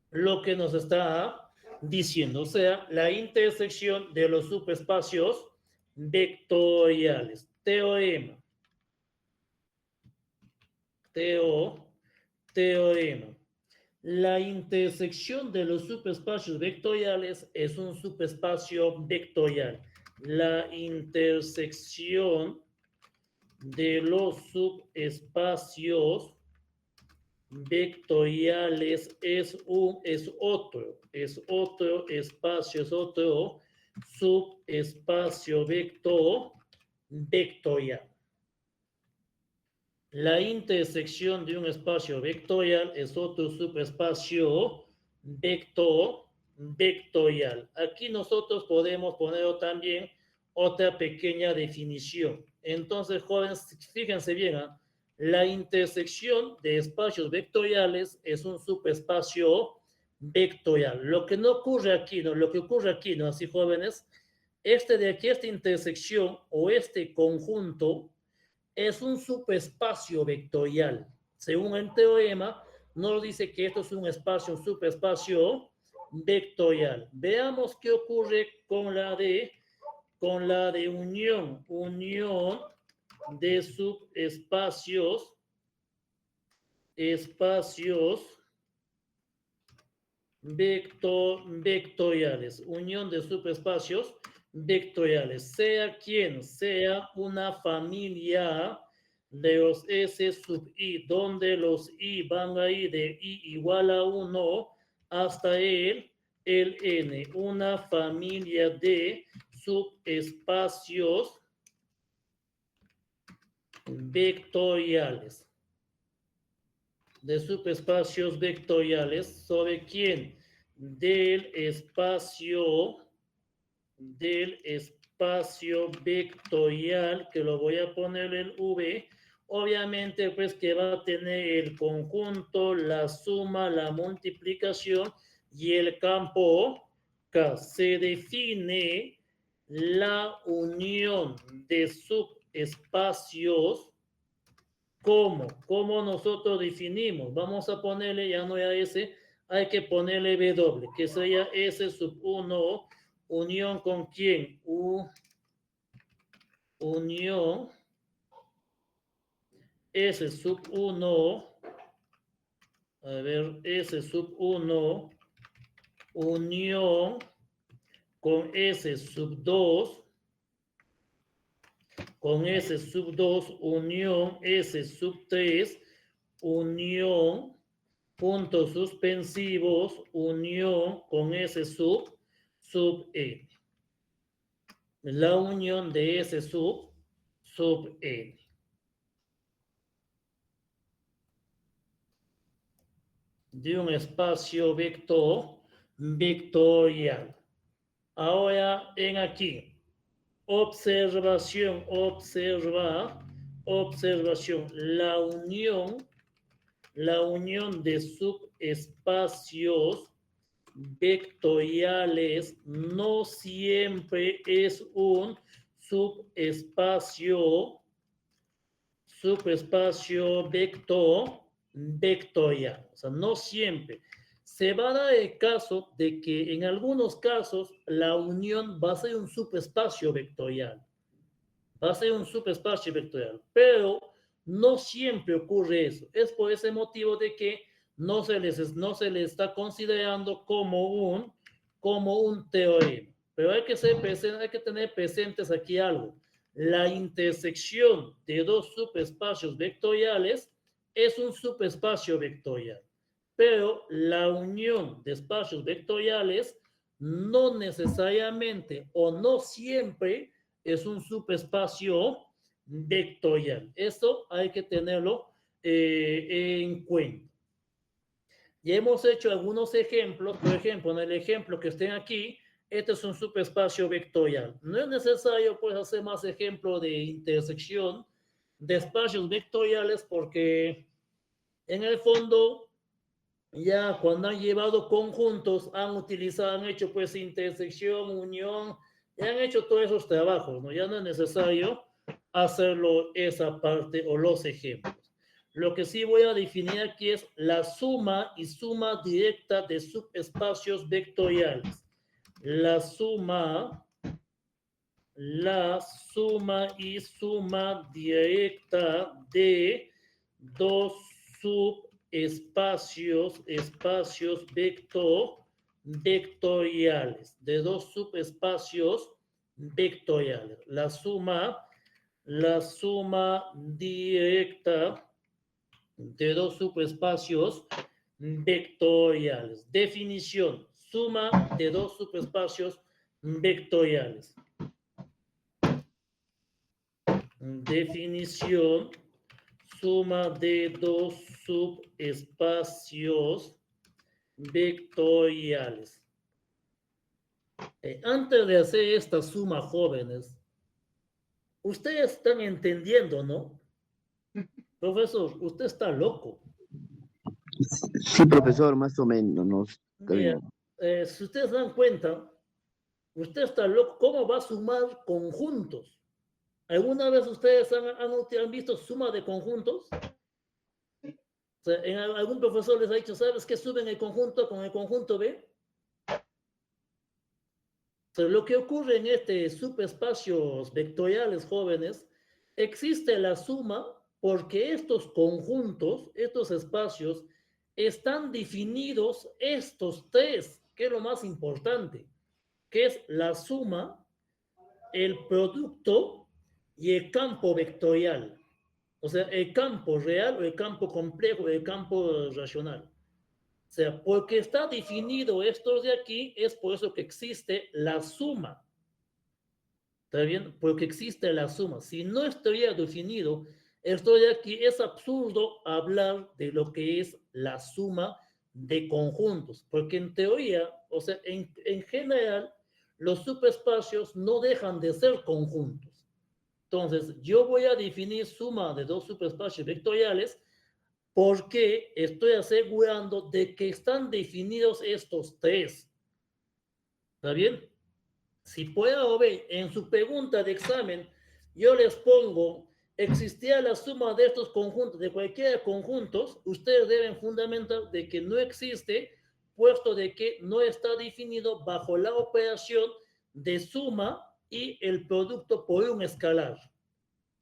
lo que nos está diciendo, o sea, la intersección de los subespacios vectoriales. Teorema. La intersección de los subespacios vectoriales es un subespacio vectorial. La intersección de los subespacios vectoriales es otro espacio, es otro subespacio vectorial. La intersección de un espacio vectorial es otro subespacio vectorial. Aquí nosotros podemos poner también otra pequeña definición. Entonces, jóvenes, fíjense bien, ¿eh? La intersección de espacios vectoriales es un subespacio vectorial. Lo que no ocurre aquí, ¿no? Lo que ocurre aquí, ¿no? Así, jóvenes, de aquí, esta intersección o este conjunto es un subespacio vectorial. Según el teorema, nos dice que esto es un subespacio vectorial. Veamos qué ocurre con la de unión de subespacios vectoriales, unión de subespacios vectoriales, sea quien sea una familia de los S sub I, donde los I van a ir de I igual a 1 hasta el N, una familia de subespacios vectoriales. De subespacios vectoriales, ¿sobre quién? Del espacio vectorial, que lo voy a poner en V, obviamente pues que va a tener el conjunto, la suma, la multiplicación y el campo K. Se define la unión de subespacios. ¿Cómo nosotros definimos? Vamos a ponerle, ya no a S, hay que ponerle W, que sería S sub 1, unión con quién? Unión, S sub 1, a ver, S sub 1, unión con S sub 2, con S sub 2, unión S sub 3, unión, puntos suspensivos, unión con S sub N. La unión de S sub N. De un espacio vectorial. Ahora en aquí. Observación. La unión de subespacios vectoriales no siempre es un subespacio vectorial. O sea, no siempre. Se va a dar el caso de que en algunos casos la unión va a ser un subespacio vectorial. Va a ser un subespacio vectorial, pero no siempre ocurre eso. Es por ese motivo de que no se les está considerando como un teorema. Pero hay que tener presentes aquí algo. La intersección de dos subespacios vectoriales es un subespacio vectorial, pero la unión de espacios vectoriales no necesariamente o no siempre es un subespacio vectorial. Esto hay que tenerlo en cuenta. Ya hemos hecho algunos ejemplos, por ejemplo, en el ejemplo que estén aquí, este es un subespacio vectorial. No es necesario pues hacer más ejemplos de intersección de espacios vectoriales porque en el fondo ya cuando han llevado conjuntos han hecho pues intersección, unión, ya han hecho todos esos trabajos, ¿no? Ya no es necesario hacerlo esa parte o los ejemplos. Lo que sí voy a definir aquí es la suma y suma directa de subespacios vectoriales. La suma y suma directa de dos subespacios vectoriales, de dos subespacios vectoriales. La suma directa de dos subespacios vectoriales. Definición: suma de dos subespacios vectoriales. Definición: suma de dos subespacios vectoriales. Antes de hacer esta suma, jóvenes, ustedes están entendiendo, ¿no? Profesor, usted está loco. Sí, profesor, más o menos. Mira, si ustedes dan cuenta, usted está loco. ¿Cómo va a sumar conjuntos? ¿Alguna vez ustedes han visto suma de conjuntos? O sea, algún profesor les ha dicho, ¿sabes qué suben el conjunto con el conjunto B? O sea, lo que ocurre en subespacios vectoriales, jóvenes, existe la suma porque estos conjuntos, estos espacios, están definidos estos tres, que es lo más importante, que es la suma, el producto y el campo vectorial. O sea, el campo real o el campo complejo o el campo racional. O sea, porque está definido esto de aquí, es por eso que existe la suma. ¿Está bien? Porque existe la suma. Si no estaría definido esto de aquí, es absurdo hablar de lo que es la suma de conjuntos. Porque en teoría, o sea, en general, los subespacios no dejan de ser conjuntos. Entonces, yo voy a definir suma de dos subespacios vectoriales porque estoy asegurando de que están definidos estos tres. ¿Está bien? Si puedo ver en su pregunta de examen, yo les pongo, existía la suma de estos conjuntos, de cualquier conjuntos, ustedes deben fundamentar de que no existe, puesto de que no está definido bajo la operación de suma y el producto por un escalar.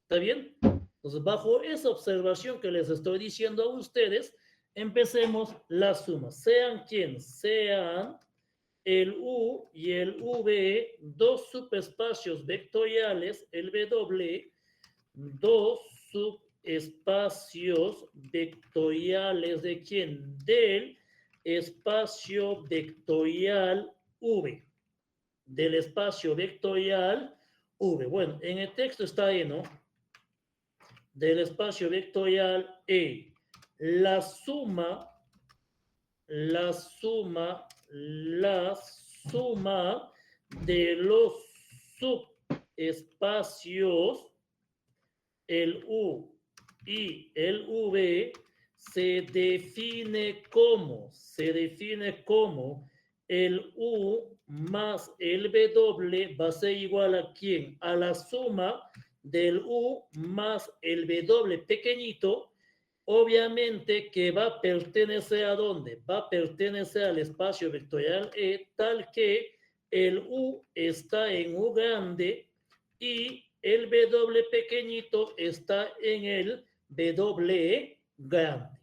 ¿Está bien? Entonces, bajo esa observación que les estoy diciendo a ustedes, empecemos la suma. Sean quien sean el U y el V, dos subespacios vectoriales, el W, dos subespacios vectoriales ¿de quién? Del espacio vectorial V. Del espacio vectorial V. Bueno, en el texto está ahí, ¿no? Del espacio vectorial E. La suma de los subespacios, el U y el V, se define como el U más el W va a ser igual a ¿quién? A la suma del U más el W pequeñito, obviamente que va a pertenecer ¿a dónde? Va a pertenecer al espacio vectorial E, tal que el U está en U grande y el W pequeñito está en el W grande.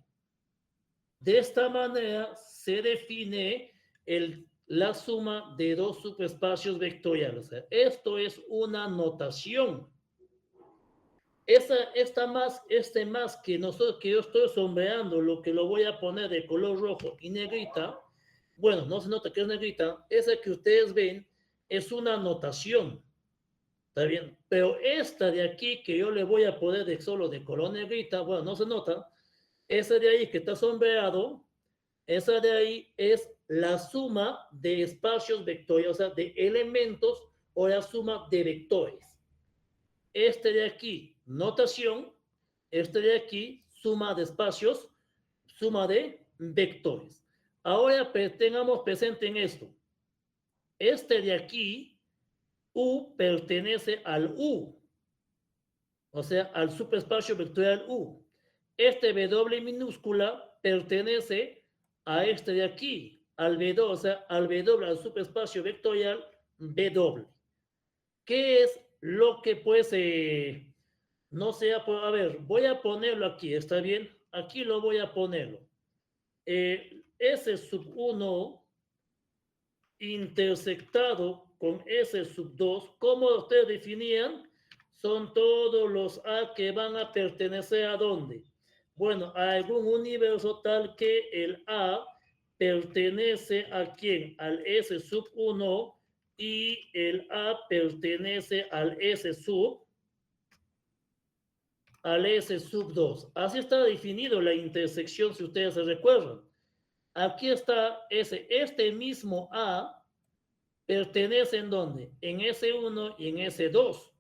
De esta manera se define la suma de dos subespacios vectoriales. O sea, esto es una notación. Este más que yo estoy sombreando, lo que lo voy a poner de color rojo y negrita, bueno, no se nota que es negrita, esa que ustedes ven es una notación. ¿Está bien? Pero esta de aquí que yo le voy a poner solo de color negrita, bueno, no se nota, esa de ahí que está sombreado, esa de ahí es la suma de espacios vectoriales, o sea, de elementos o la suma de vectores. Este de aquí, notación, este de aquí, suma de espacios, suma de vectores. Ahora tengamos presente en esto. Este de aquí, U pertenece al U, o sea, al subespacio vectorial U. Este W minúscula pertenece a este de aquí, al W, o sea, al W, al subespacio vectorial W. ¿Qué es lo que pues, no sé, a ver, voy a ponerlo aquí, ¿está bien? Aquí lo voy a ponerlo. S sub 1 intersectado con S sub 2, ¿cómo ustedes definían? Son todos los A que van a pertenecer ¿a dónde? Bueno, a algún universo tal que el A pertenece ¿a quién? Al S sub 1 y el A pertenece al S sub 2. Así está definido la intersección, si ustedes se recuerdan. Aquí está este mismo A pertenece en dónde? En S1 y en S2.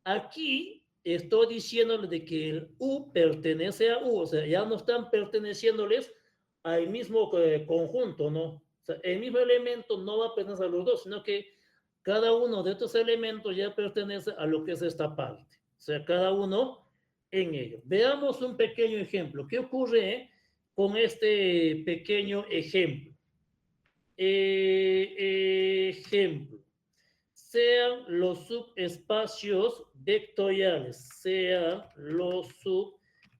Aquí estoy diciéndole de que el U pertenece a U, o sea, ya no están perteneciéndoles al mismo conjunto, ¿no? O sea, el mismo elemento no va a pertenecer a los dos, sino que cada uno de estos elementos ya pertenece a lo que es esta parte. O sea, cada uno en ello. Veamos un pequeño ejemplo. ¿Qué ocurre con este pequeño ejemplo? Ejemplo. Sean los subespacios vectoriales, sean los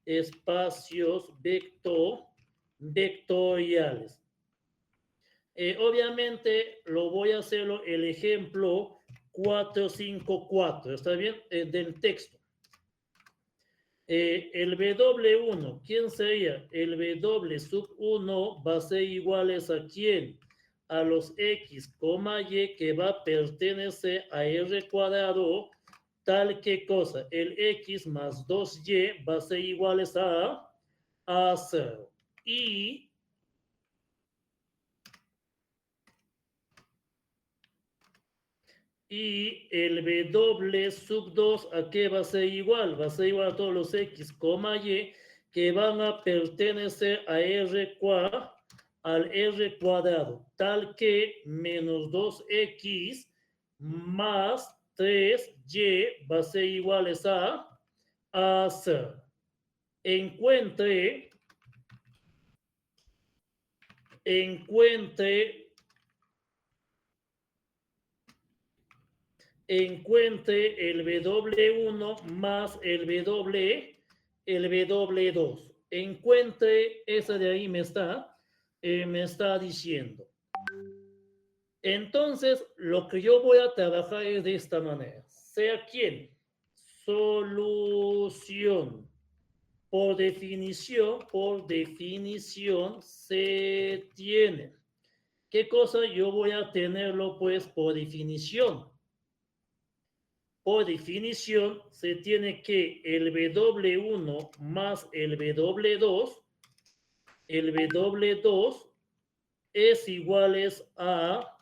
subespacios vectoriales. Obviamente lo voy a hacerlo el ejemplo 454, ¿está bien? Del texto. El W1, ¿quién sería? El W sub 1 va a ser iguales ¿a quién? A los X, Y que va a pertenecer a R cuadrado, tal que cosa, el X más 2Y va a ser iguales a 0. Y el W sub 2, ¿a qué va a ser igual? Va a ser igual a todos los X, Y que van a pertenecer a al R cuadrado, tal que menos 2X más 3Y va a ser iguales a 0. Encuentre el W1 más el W2. Encuentre, esa de ahí me está diciendo. Entonces, lo que yo voy a trabajar es de esta manera. Sea quién, solución. Por definición, se tiene. ¿Qué cosa yo voy a tenerlo? Pues por definición. Por definición, se tiene que el W1 más el W2 es iguales a,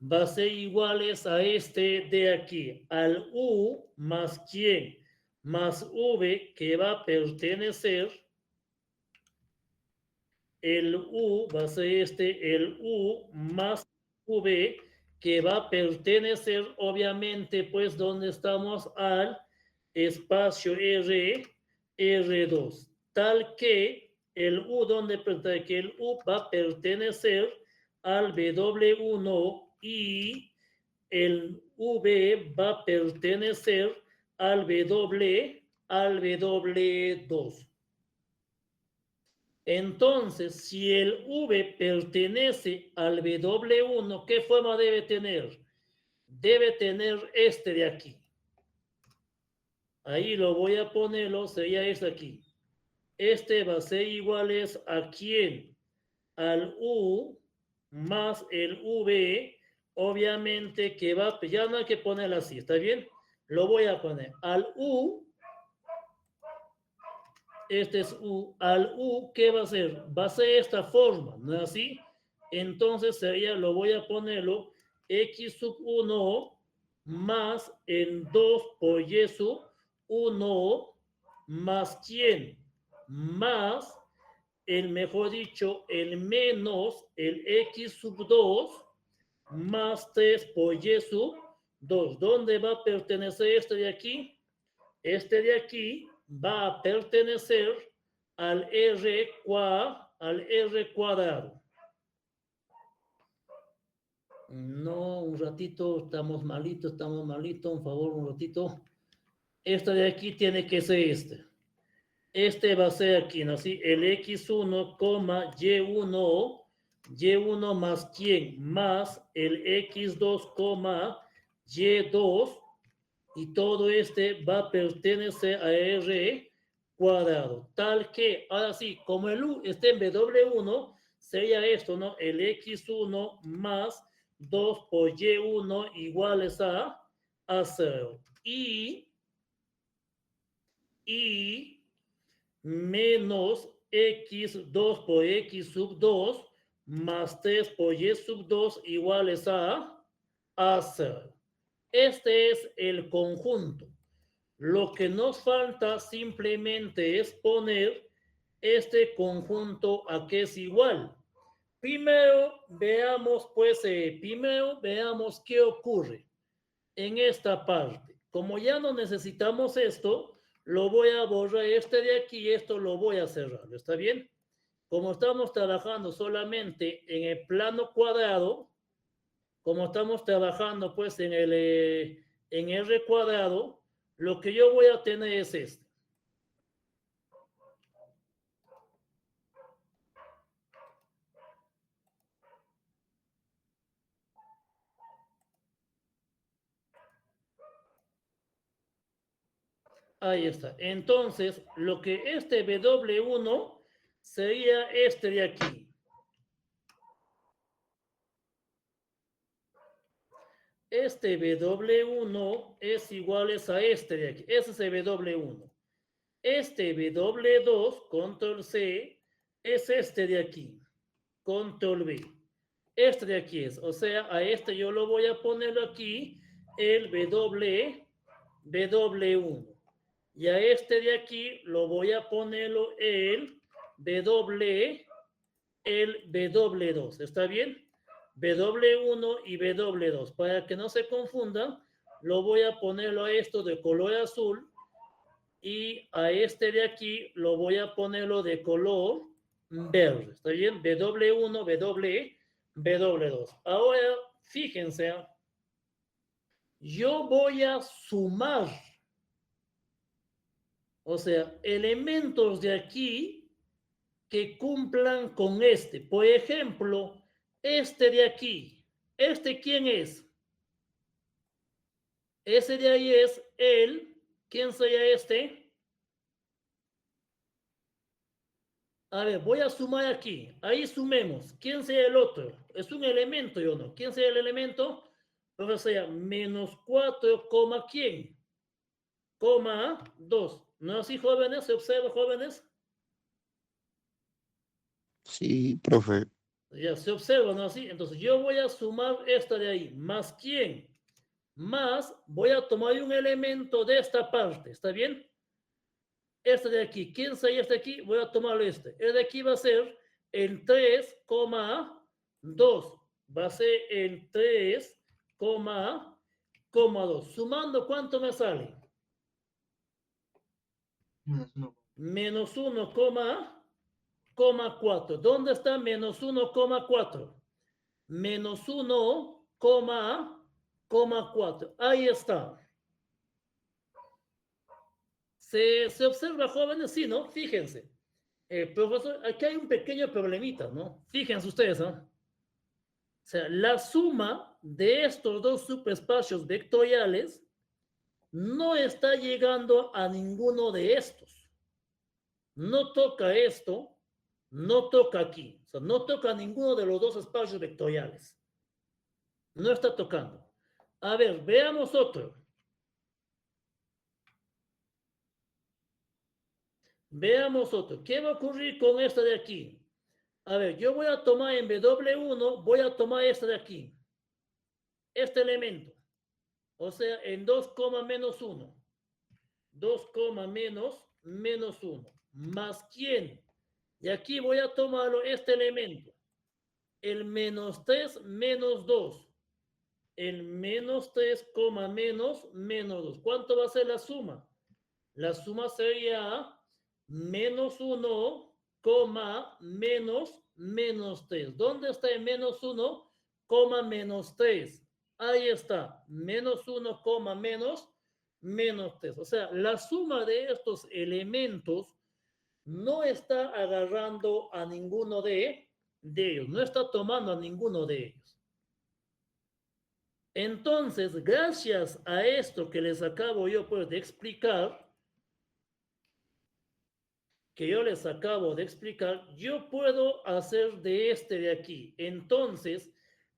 va a ser iguales a este de aquí, al U más quién, más V que va a pertenecer el U va a ser el U más V, que va a pertenecer, obviamente, pues, donde estamos al espacio R2, tal que el U, que el U va a pertenecer al W1 y el V va a pertenecer al W2. Entonces, si el V pertenece al W1, ¿qué forma debe tener? Debe tener este de aquí. Ahí lo voy a ponerlo, sería este aquí. Este va a ser iguales a quién? Al U más el V, obviamente que va, ya no hay que ponerlo así, ¿está bien? Lo voy a poner al U, este es U, al U, ¿qué va a ser? Va a ser esta forma, ¿no es así? Entonces sería, lo voy a ponerlo, X sub 1 más el 2 por Y sub 1 más quién? Más el, mejor dicho, el menos el X sub 2 más 3 por Y sub 2. ¿Dónde va a pertenecer este de aquí? Este de aquí va a pertenecer al R cuadrado. No, un ratito, estamos malitos, un favor, un ratito. Este de aquí tiene que ser este. Este va a ser aquí, ¿no? ¿Sí? El X1, Y1 más quién, más el X2, Y2, y todo este va a pertenecer a R cuadrado, tal que, ahora sí, como el U está en W1, sería esto, ¿no? El X1 más 2 por Y1 iguales a 0. Y menos X2 por X sub 2 más 3 por Y sub 2 iguales a 0. Este es el conjunto. Lo que nos falta simplemente es poner este conjunto a que es igual. Primero veamos, pues, primero veamos qué ocurre en esta parte. Como ya no necesitamos esto, lo voy a borrar este de aquí y esto lo voy a cerrar. ¿Está bien? Como estamos trabajando solamente en el plano cuadrado, como estamos trabajando pues en R cuadrado, lo que yo voy a tener es este. Ahí está. Entonces, lo que este W1 sería este de aquí. Este W1 es igual a este de aquí. Ese es el W1. Este W2, control C, es este de aquí. Control V. Este de aquí es. O sea, a este yo lo voy a poner aquí, el W1. Y a este de aquí lo voy a ponerlo el W2. ¿Está bien? W1 y W2. Para que no se confundan, lo voy a ponerlo a esto de color azul y a este de aquí lo voy a ponerlo de color verde. ¿Está bien? W1, W2. Ahora, fíjense, yo voy a sumar, o sea, elementos de aquí que cumplan con este. Por ejemplo, este de aquí. ¿Este quién es? Ese de ahí es el. ¿Quién sería este? A ver, voy a sumar aquí. Ahí sumemos. ¿Quién sería el otro? Es un elemento, ¿yo no? ¿Quién sería el elemento? O sea, menos 4, ¿quién? 2. ¿No así, jóvenes? ¿Se observa, jóvenes? Sí, profe. Ya se observa, ¿no? Así. Entonces yo voy a sumar esta de ahí. ¿Más quién? Más voy a tomar un elemento de esta parte. ¿Está bien? Este de aquí. ¿Quién sería este de aquí? Voy a tomarlo este. El de aquí va a ser en 3,2. Va a ser en 3,2. Sumando, ¿cuánto me sale? Menos 1,4. ¿Dónde está menos 1,4? Menos 1,4. Ahí está. ¿Se observa, jóvenes? Sí, ¿no? Fíjense. Profesor, aquí hay un pequeño problemita, ¿no? Fíjense ustedes, ¿no? O sea, la suma de estos dos subespacios vectoriales no está llegando a ninguno de estos. No toca esto, no toca aquí. O sea, no toca ninguno de los dos espacios vectoriales. No está tocando. A ver, veamos otro. Veamos otro. ¿Qué va a ocurrir con esta de aquí? A ver, yo voy a tomar en W1, voy a tomar esta de aquí. Este elemento. O sea, en 2, menos 1. 2, menos 1. ¿Más quién? Y aquí voy a tomarlo este elemento. El menos 3 menos 2. El menos 3, menos 2. ¿Cuánto va a ser la suma? La suma sería menos 1, menos 3. ¿Dónde está el menos 1, menos 3? Ahí está, menos 1, menos 3. O sea, la suma de estos elementos no está agarrando a ninguno de ellos, no está tomando a ninguno de ellos. Entonces, gracias a esto que les acabo yo pues de explicar, yo puedo hacer de este de aquí. Entonces,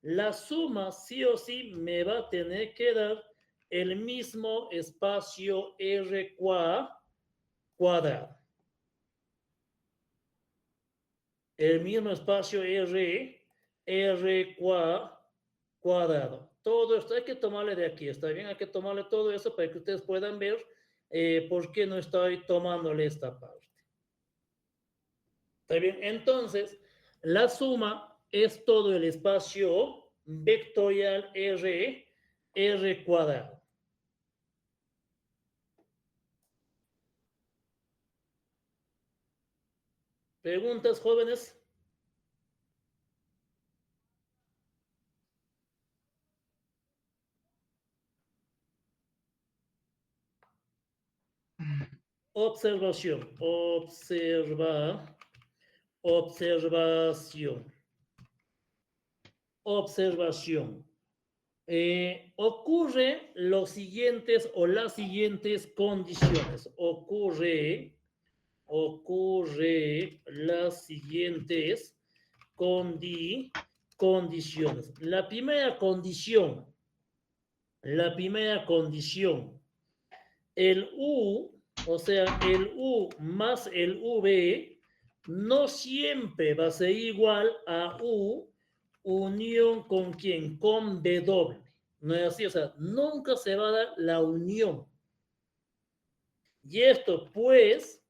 la suma sí o sí me va a tener que dar el mismo espacio R cuadrado. El mismo espacio R cuadrado. Todo esto hay que tomarle de aquí, ¿está bien? Hay que tomarle todo eso para que ustedes puedan ver por qué no estoy tomándole esta parte. ¿Está bien? Entonces, la suma es todo el espacio vectorial R cuadrado. ¿Preguntas, jóvenes? Observación. Observación. Ocurre los siguientes o las siguientes condiciones. Ocurre las siguientes condiciones. La primera condición, el U, o sea, el U más el V, no siempre va a ser igual a U unión con quién, con W. No es así, o sea, nunca se va a dar la unión. Y esto, pues,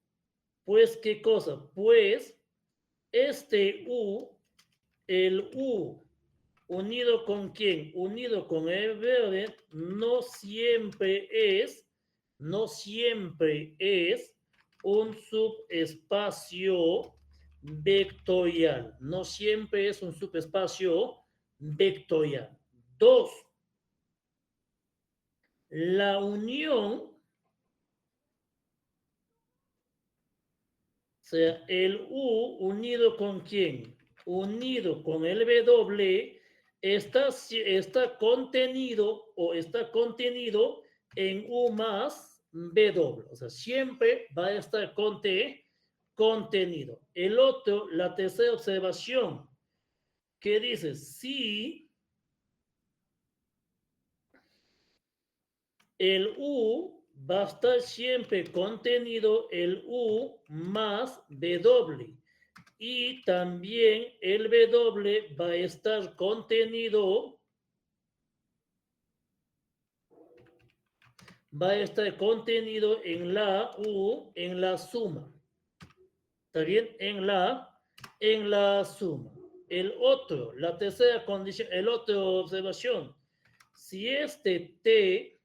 ¿qué cosa? Pues, este U, el U unido con quién, unido con el verde, no siempre es un subespacio vectorial. No siempre es un subespacio vectorial. 2. La unión, o sea, el U unido con quién, unido con el W, está contenido en U más W. O sea, siempre va a estar contenido. El otro, la tercera observación, que dice, si el U va a estar siempre contenido, el U más W. Y también el W va a estar contenido en la U, en la suma. ¿Está bien? En en la suma. La tercera condición, el otro observación. Si este T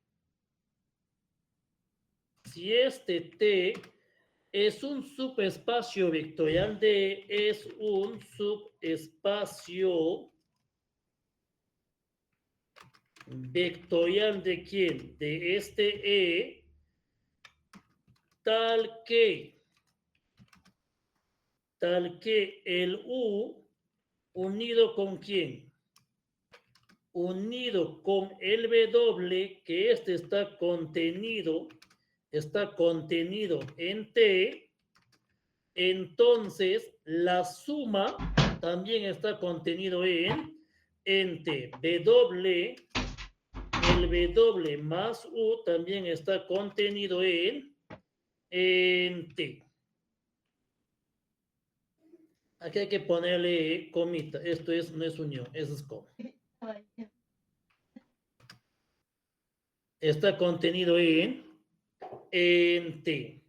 es un subespacio vectorial D, es un subespacio vectorial de quién? De este E, tal que el U unido con quién? Unido con el W, que este está contenido en T, entonces la suma también está contenido en T. W, el W más U también está contenido en T. Aquí hay que ponerle comita. Esto no es unión, eso es coma. Está contenido en T.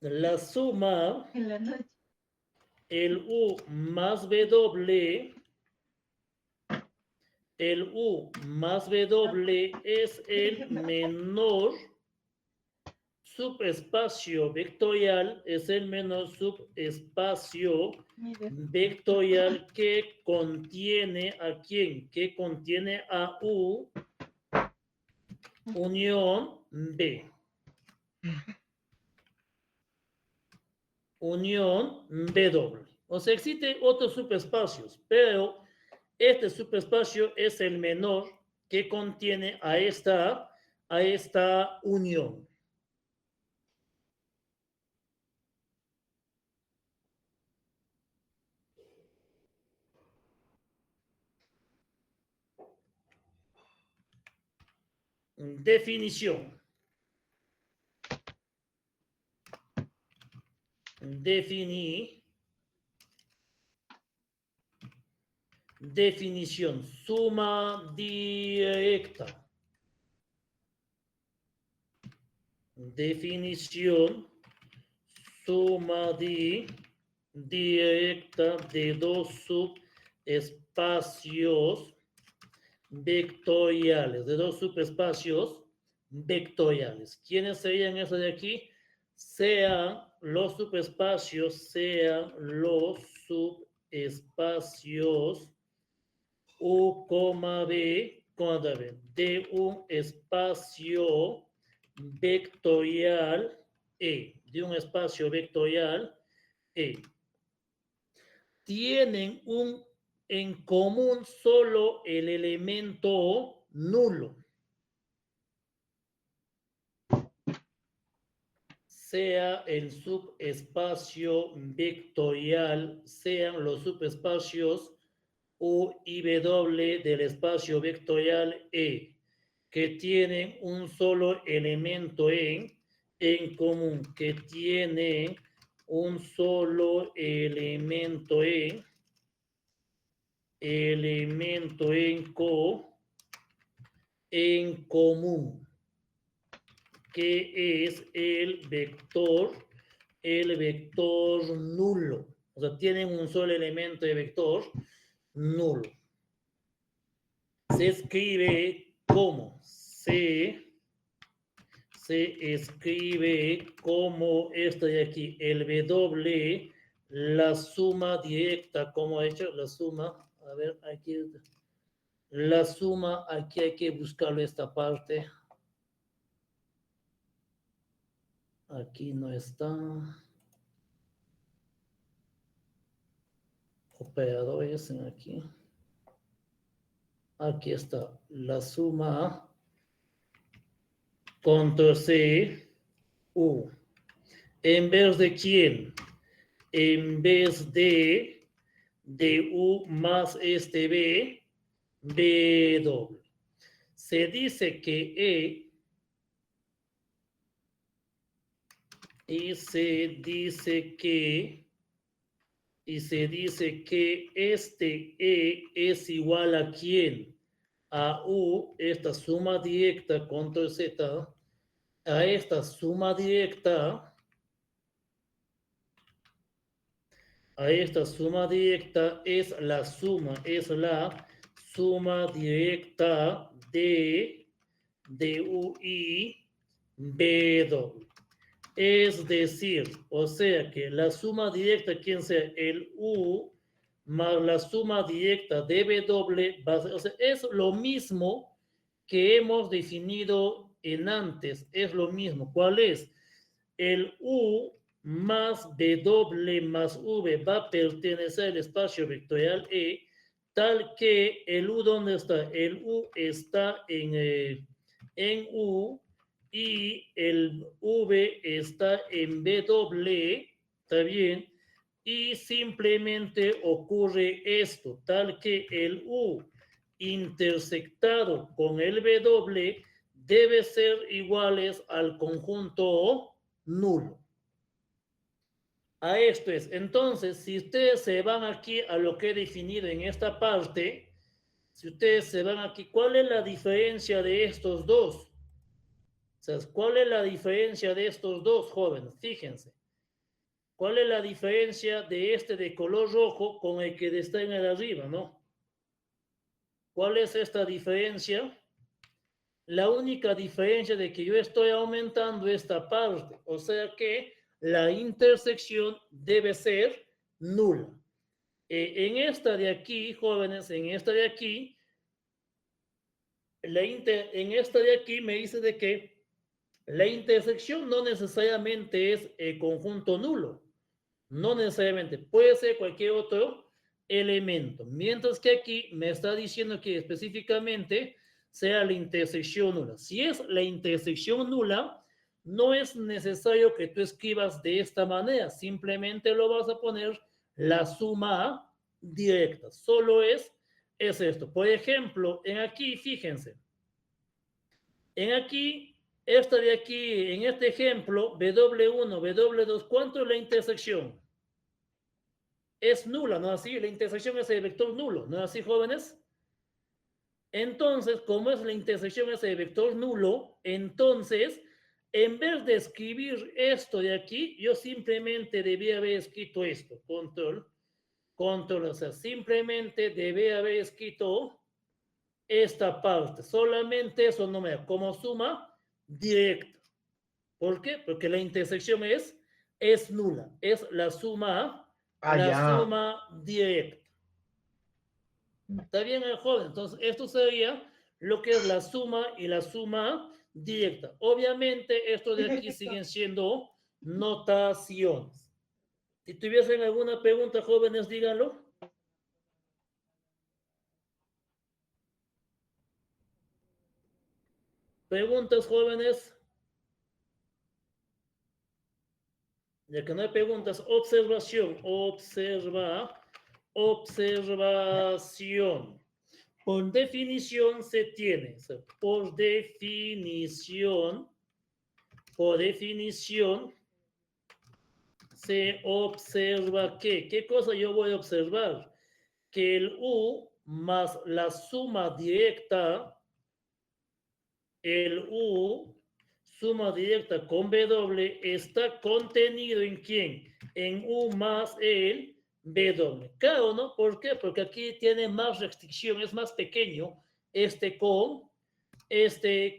La suma, el U más W, es el menor subespacio vectorial, que contiene a quién, que contiene a U unión B. Unión B doble. O sea, existen otros subespacios, pero este subespacio es el menor que contiene a esta unión. Definición. Definición. Suma directa. Definición. Suma directa de dos subespacios vectoriales. De dos subespacios vectoriales. ¿Quiénes serían esos de aquí? Sean los subespacios U, B, de un espacio vectorial E. De un espacio vectorial E. Tienen en común solo el elemento nulo. Sea el subespacio vectorial, sean los subespacios U y W del espacio vectorial E, que tienen un solo elemento en común, que tiene un solo elemento en común, que es el vector nulo. O sea, tienen un solo elemento de vector nulo. Se escribe como se escribe como esto de aquí, el W, la suma directa, como he hecho, la suma, a ver, aquí, la suma, aquí hay que buscarlo esta parte. Aquí no está. Operadores en aquí. Aquí está la suma. Control C, U. ¿En vez de quién? En vez de U más este B, B doble. Se dice que E, y se dice que este E es igual a quién? a U, esta suma directa, control Z, a esta suma directa, es la suma directa de U y B. Es decir, o sea que la suma directa, quien sea el U más la suma directa de W, o sea, es lo mismo que hemos definido en antes, es lo mismo. ¿Cuál es? El U más W más V va a pertenecer al espacio vectorial E, tal que el U, ¿dónde está? El U está en U y el V está en W, ¿está bien? Y simplemente ocurre esto, tal que el U intersectado con el W debe ser iguales al conjunto nulo. A esto es, entonces, si ustedes se van aquí a lo que he definido en esta parte, si ustedes se van aquí, ¿cuál es la diferencia de estos dos? O sea, ¿cuál es la diferencia de estos dos, jóvenes? Fíjense. ¿Cuál es la diferencia de este de color rojo con el que está en el arriba, no? ¿Cuál es esta diferencia? La única diferencia de que yo estoy aumentando esta parte, o sea que la intersección debe ser nula. En esta de aquí, jóvenes, en esta de aquí, en esta de aquí me dice de que la intersección no necesariamente es el conjunto nulo, no necesariamente, puede ser cualquier otro elemento, mientras que aquí me está diciendo que específicamente sea la intersección nula. Si es la intersección nula, no es necesario que tú escribas de esta manera, simplemente lo vas a poner la suma directa, solo es esto. Por ejemplo, en aquí, fíjense, en aquí, esta de aquí, en este ejemplo, W1, W2, ¿cuánto es la intersección? Es nula, ¿no es así? La intersección es el vector nulo, ¿no es así, jóvenes? Entonces, como es la intersección es el vector nulo, entonces, en vez de escribir esto de aquí, yo simplemente debía haber escrito esto, control, o sea, simplemente debía haber escrito esta parte, solamente eso no me da, como suma directa. ¿Por qué? Porque la intersección es nula, es la suma directa. ¿Está bien, joven? Entonces, esto sería lo que es la suma y la suma directa. Obviamente, esto de aquí siguen siendo notaciones. Si tuviesen alguna pregunta, jóvenes, díganlo. ¿Preguntas, jóvenes? Ya que no hay preguntas, observación. Por definición se tiene, o sea, por definición, se observa que, ¿qué cosa yo voy a observar? Que el U más la suma directa, el U, suma directa con W, está contenido ¿en quién? En U más el W. Claro, ¿no? ¿Por qué? Porque aquí tiene más restricción, es más pequeño este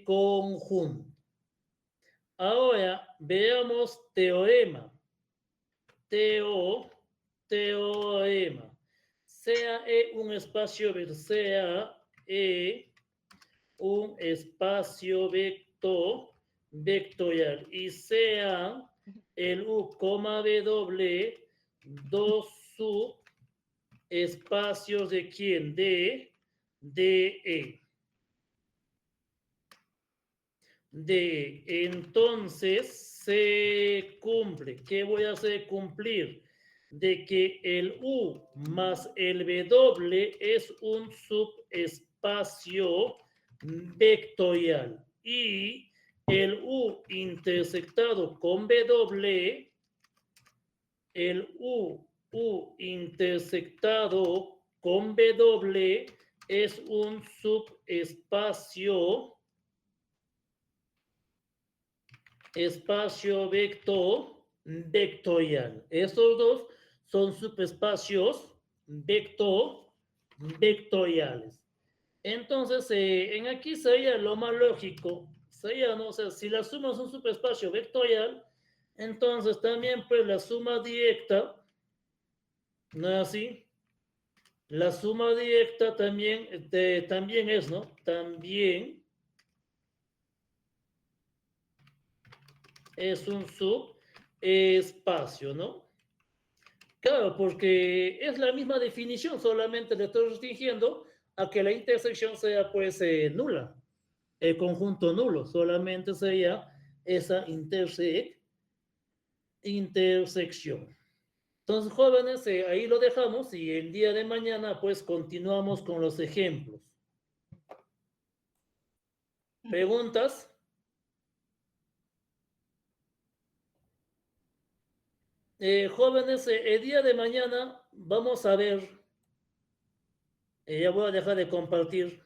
conjunto. Ahora veamos teorema. Teorema. Sea E un espacio, sea E un espacio vectorial y sea el U, W dos subespacios de quién? De E. Entonces se cumple. ¿Qué voy a hacer cumplir? De que el U más el W es un subespacio vectorial y el U intersectado con W, el U intersectado con W es un subespacio vectorial. Estos dos son subespacios vectoriales. Entonces, en aquí sería lo más lógico, sería, ¿no? O sea, si la suma es un subespacio vectorial, entonces también pues la suma directa, ¿no es así? La suma directa también, también es, ¿no? También es un subespacio, ¿no? Claro, porque es la misma definición, solamente le estoy restringiendo a que la intersección sea pues nula, el conjunto nulo, solamente sería esa intersección. Entonces, jóvenes, ahí lo dejamos y el día de mañana pues continuamos con los ejemplos. ¿Preguntas? Jóvenes, el día de mañana vamos a ver, ya voy a dejar de compartir